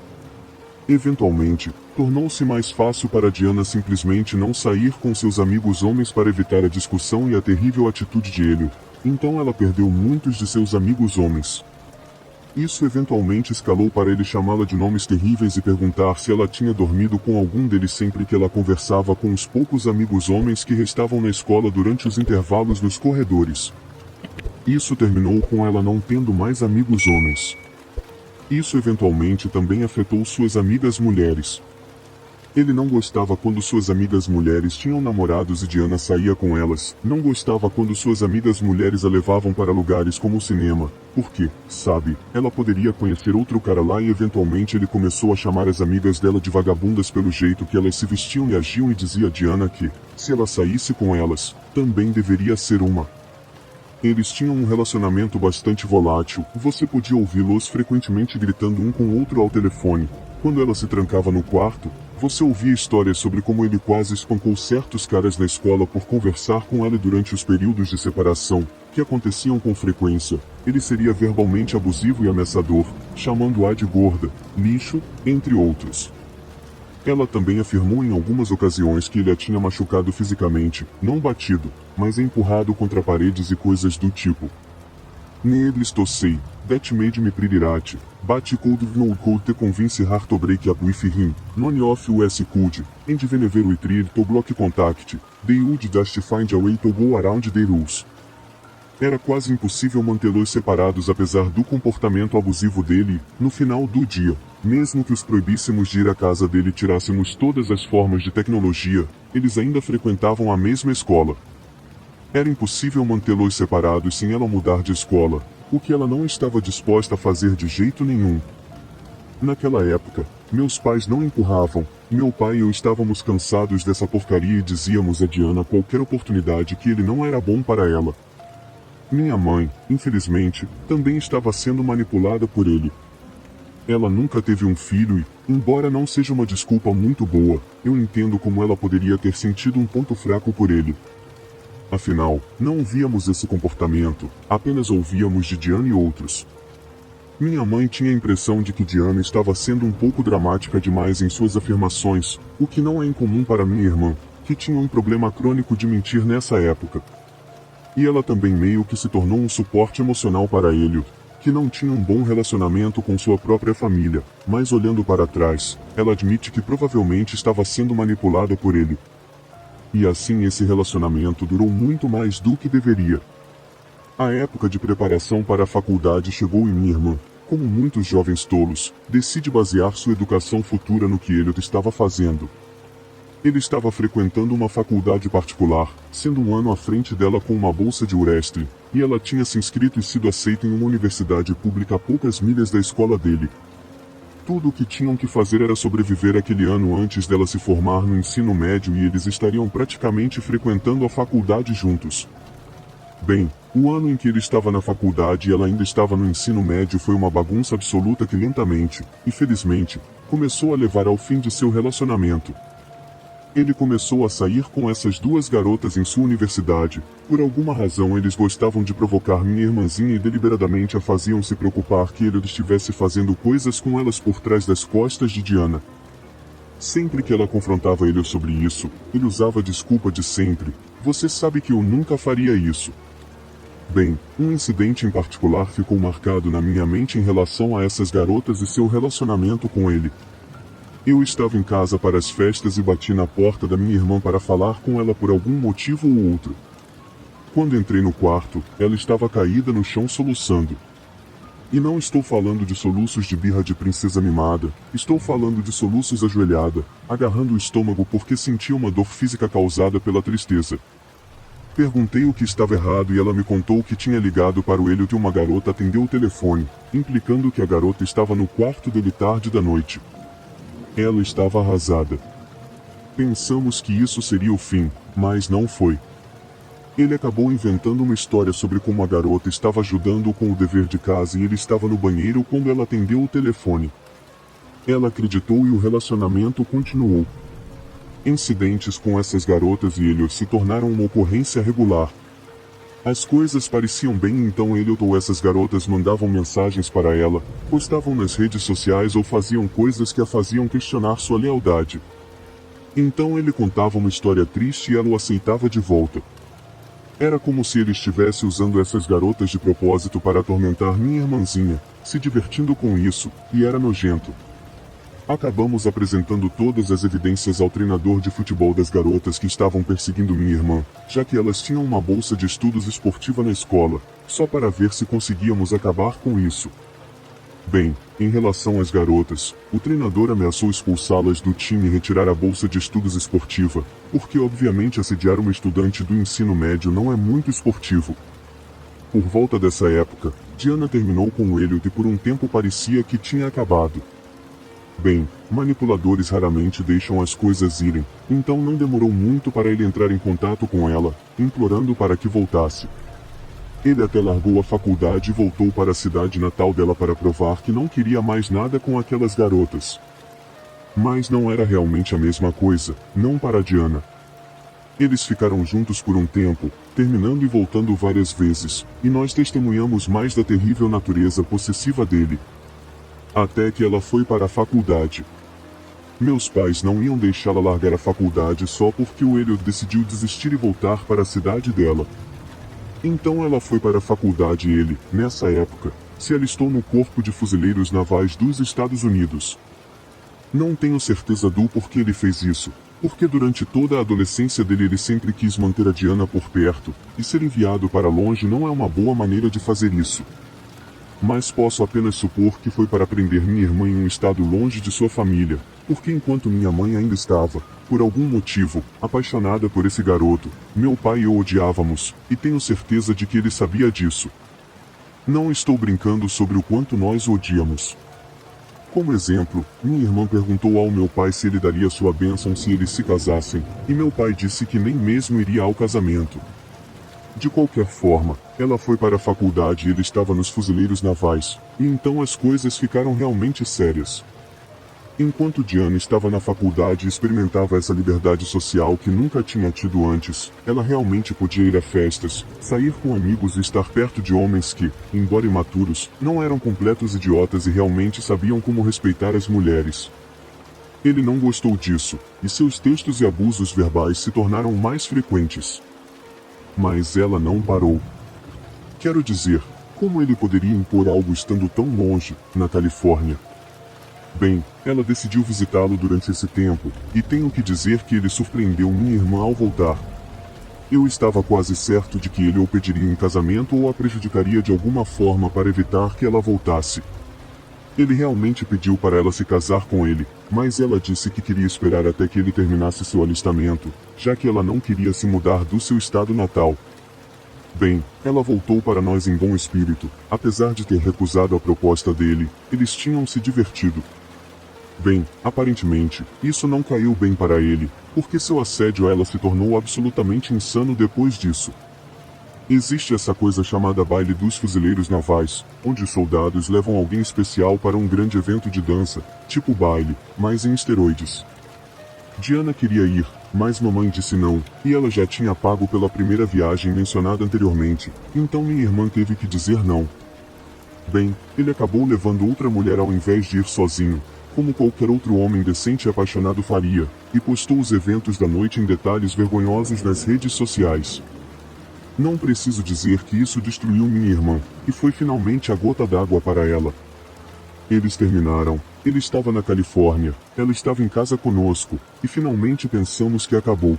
Eventualmente, tornou-se mais fácil para Diana simplesmente não sair com seus amigos homens para evitar a discussão e a terrível atitude de Elliot, então ela perdeu muitos de seus amigos homens. Isso eventualmente escalou para ele chamá-la de nomes terríveis e perguntar se ela tinha dormido com algum deles sempre que ela conversava com os poucos amigos homens que restavam na escola durante os intervalos nos corredores. Isso terminou com ela não tendo mais amigos homens. Isso eventualmente também afetou suas amigas mulheres. Ele não gostava quando suas amigas mulheres tinham namorados e Diana saía com elas, não gostava quando suas amigas mulheres a levavam para lugares como o cinema, porque, sabe, ela poderia conhecer outro cara lá e eventualmente ele começou a chamar as amigas dela de vagabundas pelo jeito que elas se vestiam e agiam e dizia a Diana que, se ela saísse com elas, também deveria ser uma. Eles tinham um relacionamento bastante volátil, você podia ouvi-los frequentemente gritando um com o outro ao telefone. Quando ela se trancava no quarto, você ouvia histórias sobre como ele quase espancou certos caras na escola por conversar com ela durante os períodos de separação, que aconteciam com frequência. Ele seria verbalmente abusivo e ameaçador, chamando-a de gorda, lixo, entre outros. Ela também afirmou em algumas ocasiões que ele a tinha machucado fisicamente, não batido, mas empurrado contra paredes e coisas do tipo. Neebles tossei, that made me pretty rat, but could no could te convince her to break up with him, none of us could, and whenever we tried to block contact, they would just find a way to go around the rules. Era quase impossível mantê-los separados apesar do comportamento abusivo dele, no final do dia. Mesmo que os proibíssemos de ir à casa dele e tirássemos todas as formas de tecnologia, eles ainda frequentavam a mesma escola. Era impossível mantê-los separados sem ela mudar de escola, o que ela não estava disposta a fazer de jeito nenhum. Naquela época, meus pais não empurravam, meu pai e eu estávamos cansados dessa porcaria e dizíamos a Diana a qualquer oportunidade que ele não era bom para ela. Minha mãe, infelizmente, também estava sendo manipulada por ele. Ela nunca teve um filho e, embora não seja uma desculpa muito boa, eu entendo como ela poderia ter sentido um ponto fraco por ele. Afinal, não víamos esse comportamento, apenas ouvíamos de Diana e outros. Minha mãe tinha a impressão de que Diana estava sendo um pouco dramática demais em suas afirmações, o que não é incomum para minha irmã, que tinha um problema crônico de mentir nessa época. E ela também meio que se tornou um suporte emocional para ele, que não tinha um bom relacionamento com sua própria família, mas olhando para trás, ela admite que provavelmente estava sendo manipulada por ele. E assim esse relacionamento durou muito mais do que deveria. A época de preparação para a faculdade chegou e minha irmã, como muitos jovens tolos, decide basear sua educação futura no que Elliot estava fazendo. Ele estava frequentando uma faculdade particular, sendo um ano à frente dela com uma bolsa de Urestre, e ela tinha se inscrito e sido aceita em uma universidade pública a poucas milhas da escola dele. Tudo o que tinham que fazer era sobreviver aquele ano antes dela se formar no ensino médio e eles estariam praticamente frequentando a faculdade juntos. Bem, o ano em que ele estava na faculdade e ela ainda estava no ensino médio foi uma bagunça absoluta que lentamente, e felizmente, começou a levar ao fim de seu relacionamento. Ele começou a sair com essas duas garotas em sua universidade. Por alguma razão eles gostavam de provocar minha irmãzinha e deliberadamente a faziam se preocupar que ele estivesse fazendo coisas com elas por trás das costas de Diana. Sempre que ela confrontava ele sobre isso, ele usava a desculpa de sempre: "Você sabe que eu nunca faria isso." Bem, um incidente em particular ficou marcado na minha mente em relação a essas garotas e seu relacionamento com ele. Eu estava em casa para as festas e bati na porta da minha irmã para falar com ela por algum motivo ou outro. Quando entrei no quarto, ela estava caída no chão soluçando. E não estou falando de soluços de birra de princesa mimada, estou falando de soluços ajoelhada, agarrando o estômago porque sentia uma dor física causada pela tristeza. Perguntei o que estava errado e ela me contou que tinha ligado para o Elliot e uma garota atendeu o telefone, implicando que a garota estava no quarto dele tarde da noite. Ela estava arrasada. Pensamos que isso seria o fim, mas não foi. Ele acabou inventando uma história sobre como a garota estava ajudando-o com o dever de casa e ele estava no banheiro quando ela atendeu o telefone. Ela acreditou e o relacionamento continuou. Incidentes com essas garotas e Elliot se tornaram uma ocorrência regular. As coisas pareciam bem então Elliot ou essas garotas mandavam mensagens para ela, postavam nas redes sociais ou faziam coisas que a faziam questionar sua lealdade. Então ele contava uma história triste e ela o aceitava de volta. Era como se ele estivesse usando essas garotas de propósito para atormentar minha irmãzinha, se divertindo com isso, e era nojento. Acabamos apresentando todas as evidências ao treinador de futebol das garotas que estavam perseguindo minha irmã, já que elas tinham uma bolsa de estudos esportiva na escola, só para ver se conseguíamos acabar com isso. Bem, em relação às garotas, o treinador ameaçou expulsá-las do time e retirar a bolsa de estudos esportiva, porque obviamente assediar uma estudante do ensino médio não é muito esportivo. Por volta dessa época, Diana terminou com o Elliot e por um tempo parecia que tinha acabado. Bem, manipuladores raramente deixam as coisas irem, então não demorou muito para ele entrar em contato com ela, implorando para que voltasse. Ele até largou a faculdade e voltou para a cidade natal dela para provar que não queria mais nada com aquelas garotas. Mas não era realmente a mesma coisa, não para Diana. Eles ficaram juntos por um tempo, terminando e voltando várias vezes, e nós testemunhamos mais da terrível natureza possessiva dele. Até que ela foi para a faculdade. Meus pais não iam deixá-la largar a faculdade só porque o Elliot decidiu desistir e voltar para a cidade dela. Então ela foi para a faculdade e ele, nessa época, se alistou no Corpo de Fuzileiros Navais dos Estados Unidos. Não tenho certeza do porquê ele fez isso, porque durante toda a adolescência dele ele sempre quis manter a Diana por perto, e ser enviado para longe não é uma boa maneira de fazer isso. Mas posso apenas supor que foi para prender minha irmã em um estado longe de sua família, porque enquanto minha mãe ainda estava, por algum motivo, apaixonada por esse garoto, meu pai e eu odiávamos, e tenho certeza de que ele sabia disso. Não estou brincando sobre o quanto nós o odiamos. Como exemplo, minha irmã perguntou ao meu pai se ele daria sua bênção se eles se casassem, e meu pai disse que nem mesmo iria ao casamento. De qualquer forma, ela foi para a faculdade e ele estava nos fuzileiros navais, e então as coisas ficaram realmente sérias. Enquanto Diana estava na faculdade e experimentava essa liberdade social que nunca tinha tido antes, ela realmente podia ir a festas, sair com amigos e estar perto de homens que, embora imaturos, não eram completos idiotas e realmente sabiam como respeitar as mulheres. Ele não gostou disso, e seus textos e abusos verbais se tornaram mais frequentes. Mas ela não parou. Quero dizer, como ele poderia impor algo estando tão longe, na Califórnia? Bem, ela decidiu visitá-lo durante esse tempo, e tenho que dizer que ele surpreendeu minha irmã ao voltar. Eu estava quase certo de que ele ou pediria em casamento ou a prejudicaria de alguma forma para evitar que ela voltasse. Ele realmente pediu para ela se casar com ele, mas ela disse que queria esperar até que ele terminasse seu alistamento, já que ela não queria se mudar do seu estado natal. Bem, ela voltou para nós em bom espírito, apesar de ter recusado a proposta dele, eles tinham se divertido. Bem, aparentemente, isso não caiu bem para ele, porque seu assédio a ela se tornou absolutamente insano depois disso. Existe essa coisa chamada baile dos fuzileiros navais, onde os soldados levam alguém especial para um grande evento de dança, tipo baile, mas em esteroides. Diana queria ir, mas mamãe disse não, e ela já tinha pago pela primeira viagem mencionada anteriormente, então minha irmã teve que dizer não. Bem, ele acabou levando outra mulher ao invés de ir sozinho, como qualquer outro homem decente e apaixonado faria, e postou os eventos da noite em detalhes vergonhosos nas redes sociais. Não preciso dizer que isso destruiu minha irmã, e foi finalmente a gota d'água para ela. Eles terminaram, ele estava na Califórnia, ela estava em casa conosco, e finalmente pensamos que acabou.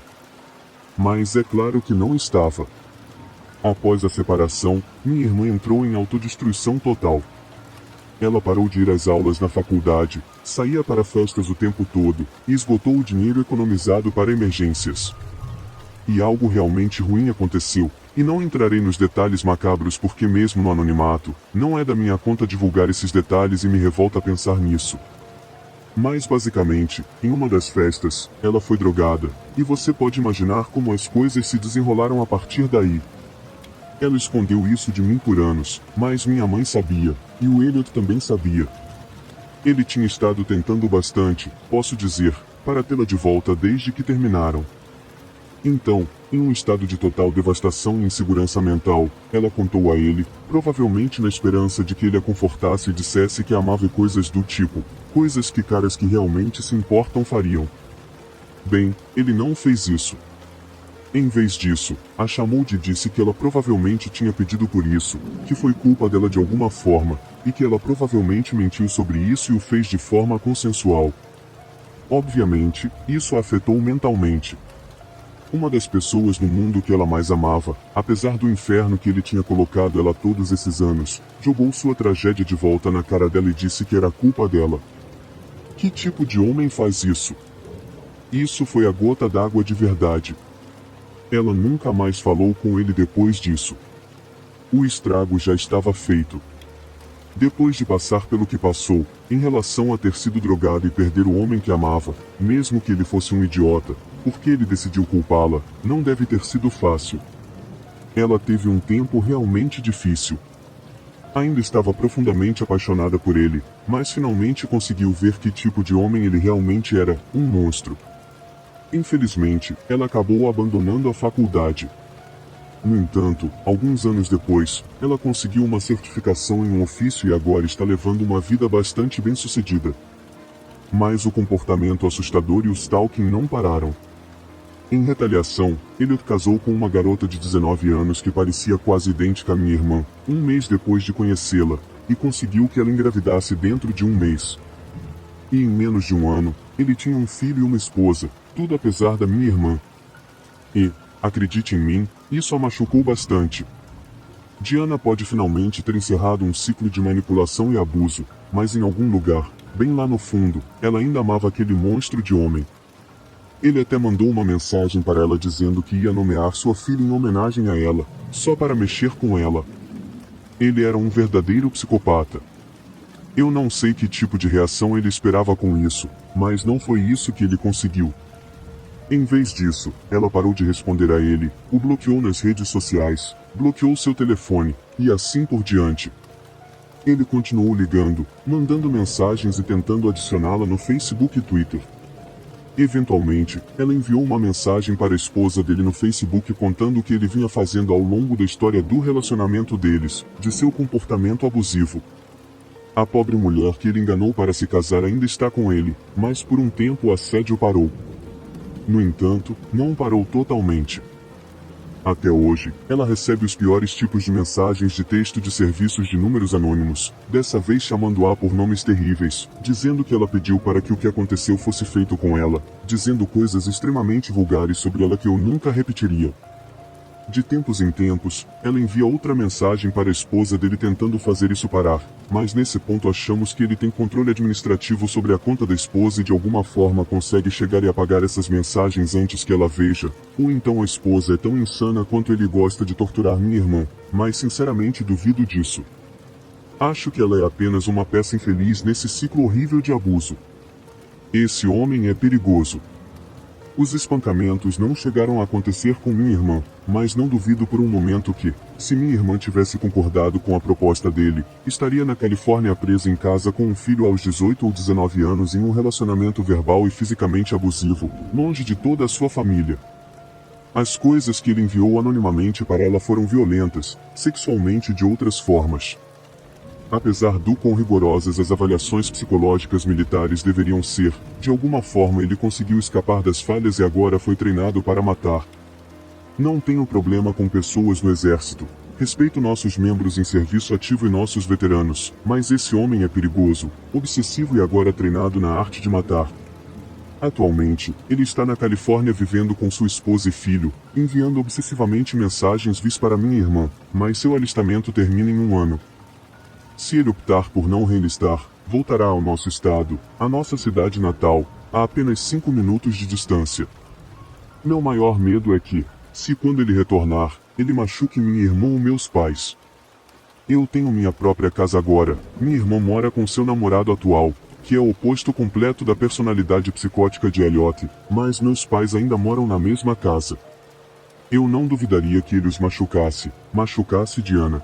Mas é claro que não estava. Após a separação, minha irmã entrou em autodestruição total. Ela parou de ir às aulas na faculdade, saía para festas o tempo todo, e esgotou o dinheiro economizado para emergências. E algo realmente ruim aconteceu, e não entrarei nos detalhes macabros porque mesmo no anonimato, não é da minha conta divulgar esses detalhes e me revolta pensar nisso. Mas basicamente, em uma das festas, ela foi drogada, e você pode imaginar como as coisas se desenrolaram a partir daí. Ela escondeu isso de mim por anos, mas minha mãe sabia, e o Elliot também sabia. Ele tinha estado tentando bastante, posso dizer, para tê-la de volta desde que terminaram. Então, em um estado de total devastação e insegurança mental, ela contou a ele, provavelmente na esperança de que ele a confortasse e dissesse que a amava e coisas do tipo, coisas que caras que realmente se importam fariam. Bem, ele não fez isso. Em vez disso, a chamou e disse que ela provavelmente tinha pedido por isso, que foi culpa dela de alguma forma, e que ela provavelmente mentiu sobre isso e o fez de forma consensual. Obviamente, isso a afetou mentalmente. Uma das pessoas no mundo que ela mais amava, apesar do inferno que ele tinha colocado ela todos esses anos, jogou sua tragédia de volta na cara dela e disse que era culpa dela. Que tipo de homem faz isso? Isso foi a gota d'água de verdade. Ela nunca mais falou com ele depois disso. O estrago já estava feito. Depois de passar pelo que passou, em relação a ter sido drogado e perder o homem que amava, mesmo que ele fosse um idiota, porque ele decidiu culpá-la, não deve ter sido fácil. Ela teve um tempo realmente difícil. Ainda estava profundamente apaixonada por ele, mas finalmente conseguiu ver que tipo de homem ele realmente era, um monstro. Infelizmente, ela acabou abandonando a faculdade. No entanto, alguns anos depois, ela conseguiu uma certificação em um ofício e agora está levando uma vida bastante bem-sucedida. Mas o comportamento assustador e o stalking não pararam. Em retaliação, Elliot casou com uma garota de 19 anos que parecia quase idêntica à minha irmã, um mês depois de conhecê-la, e conseguiu que ela engravidasse dentro de um mês. E em menos de um ano, ele tinha um filho e uma esposa, tudo apesar da minha irmã. E, acredite em mim, isso a machucou bastante. Diana pode finalmente ter encerrado um ciclo de manipulação e abuso, mas em algum lugar, bem lá no fundo, ela ainda amava aquele monstro de homem. Ele até mandou uma mensagem para ela dizendo que ia nomear sua filha em homenagem a ela, só para mexer com ela. Ele era um verdadeiro psicopata. Eu não sei que tipo de reação ele esperava com isso, mas não foi isso que ele conseguiu. Em vez disso, ela parou de responder a ele, o bloqueou nas redes sociais, bloqueou seu telefone, e assim por diante. Ele continuou ligando, mandando mensagens e tentando adicioná-la no Facebook e Twitter. Eventualmente, ela enviou uma mensagem para a esposa dele no Facebook contando o que ele vinha fazendo ao longo da história do relacionamento deles, de seu comportamento abusivo. A pobre mulher que ele enganou para se casar ainda está com ele, mas por um tempo o assédio parou. No entanto, não parou totalmente. Até hoje, ela recebe os piores tipos de mensagens de texto de serviços de números anônimos, dessa vez chamando-a por nomes terríveis, dizendo que ela pediu para que o que aconteceu fosse feito com ela, dizendo coisas extremamente vulgares sobre ela que eu nunca repetiria. De tempos em tempos, ela envia outra mensagem para a esposa dele tentando fazer isso parar, mas nesse ponto achamos que ele tem controle administrativo sobre a conta da esposa e de alguma forma consegue chegar e apagar essas mensagens antes que ela veja, ou então a esposa é tão insana quanto ele gosta de torturar minha irmã, mas sinceramente duvido disso. Acho que ela é apenas uma peça infeliz nesse ciclo horrível de abuso. Esse homem é perigoso. Os espancamentos não chegaram a acontecer com minha irmã, mas não duvido por um momento que, se minha irmã tivesse concordado com a proposta dele, estaria na Califórnia presa em casa com um filho aos 18 ou 19 anos em um relacionamento verbal e fisicamente abusivo, longe de toda a sua família. As coisas que ele enviou anonimamente para ela foram violentas, sexualmente e de outras formas. Apesar do quão rigorosas as avaliações psicológicas militares deveriam ser, de alguma forma ele conseguiu escapar das falhas e agora foi treinado para matar. Não tenho problema com pessoas no exército. Respeito nossos membros em serviço ativo e nossos veteranos, mas esse homem é perigoso, obsessivo e agora treinado na arte de matar. Atualmente, ele está na Califórnia vivendo com sua esposa e filho, enviando obsessivamente mensagens vis para minha irmã, mas seu alistamento termina em 1 ano. Se ele optar por não reenlistar, voltará ao nosso estado, à nossa cidade natal, a apenas 5 minutos de distância. Meu maior medo é que, se quando ele retornar, ele machuque minha irmã ou meus pais. Eu tenho minha própria casa agora, minha irmã mora com seu namorado atual, que é o oposto completo da personalidade psicótica de Elliot, mas meus pais ainda moram na mesma casa. Eu não duvidaria que ele os machucasse Diana.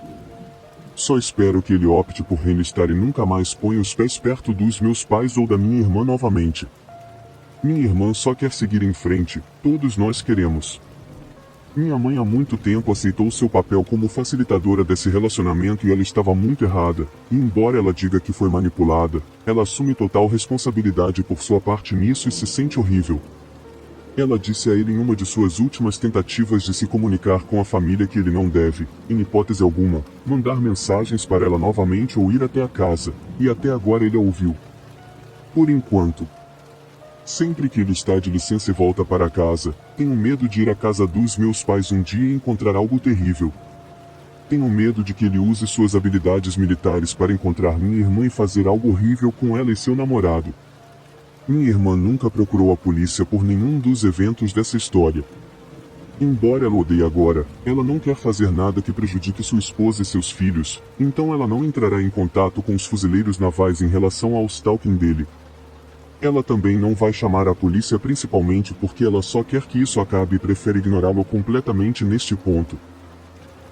Só espero que ele opte por reenlistar e nunca mais ponha os pés perto dos meus pais ou da minha irmã novamente. Minha irmã só quer seguir em frente, todos nós queremos. Minha mãe há muito tempo aceitou seu papel como facilitadora desse relacionamento e ela estava muito errada, e embora ela diga que foi manipulada, ela assume total responsabilidade por sua parte nisso e se sente horrível. Ela disse a ele em uma de suas últimas tentativas de se comunicar com a família que ele não deve, em hipótese alguma, mandar mensagens para ela novamente ou ir até a casa, e até agora ele a ouviu. Por enquanto. Sempre que ele está de licença e volta para casa, tenho medo de ir à casa dos meus pais um dia e encontrar algo terrível. Tenho medo de que ele use suas habilidades militares para encontrar minha irmã e fazer algo horrível com ela e seu namorado. Minha irmã nunca procurou a polícia por nenhum dos eventos dessa história. Embora ela odeie agora, ela não quer fazer nada que prejudique sua esposa e seus filhos, então ela não entrará em contato com os fuzileiros navais em relação ao stalking dele. Ela também não vai chamar a polícia principalmente porque ela só quer que isso acabe e prefere ignorá-lo completamente neste ponto.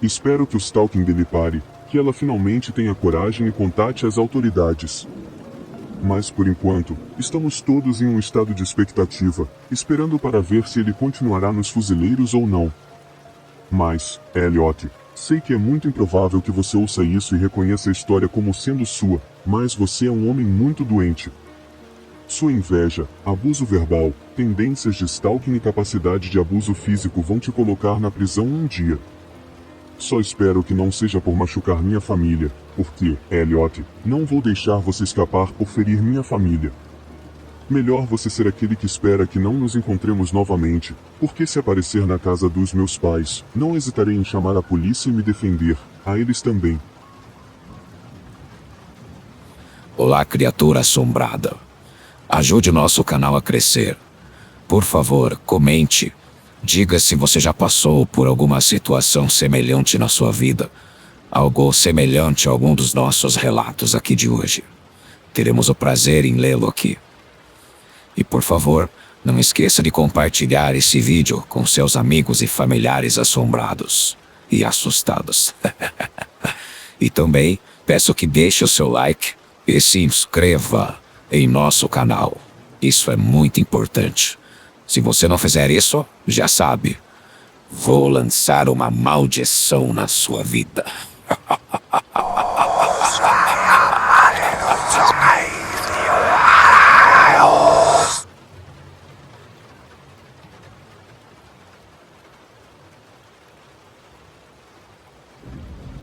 Espero que o stalking dele pare, que ela finalmente tenha coragem e contate as autoridades. Mas por enquanto, estamos todos em um estado de expectativa, esperando para ver se ele continuará nos fuzileiros ou não. Mas, Elliot, sei que é muito improvável que você ouça isso e reconheça a história como sendo sua, mas você é um homem muito doente. Sua inveja, abuso verbal, tendências de stalking e capacidade de abuso físico vão te colocar na prisão um dia. Só espero que não seja por machucar minha família, porque, Elliot, não vou deixar você escapar por ferir minha família. Melhor você ser aquele que espera que não nos encontremos novamente, porque se aparecer na casa dos meus pais, não hesitarei em chamar a polícia e me defender, a eles também. Olá, criatura assombrada. Ajude nosso canal a crescer. Por favor, comente. Diga se você já passou por alguma situação semelhante na sua vida. Algo semelhante a algum dos nossos relatos aqui de hoje. Teremos o prazer em lê-lo aqui. E por favor, não esqueça de compartilhar esse vídeo com seus amigos e familiares assombrados e assustados. E também peço que deixe o seu like e se inscreva em nosso canal. Isso é muito importante. Se você não fizer isso, já sabe, vou lançar uma maldição na sua vida.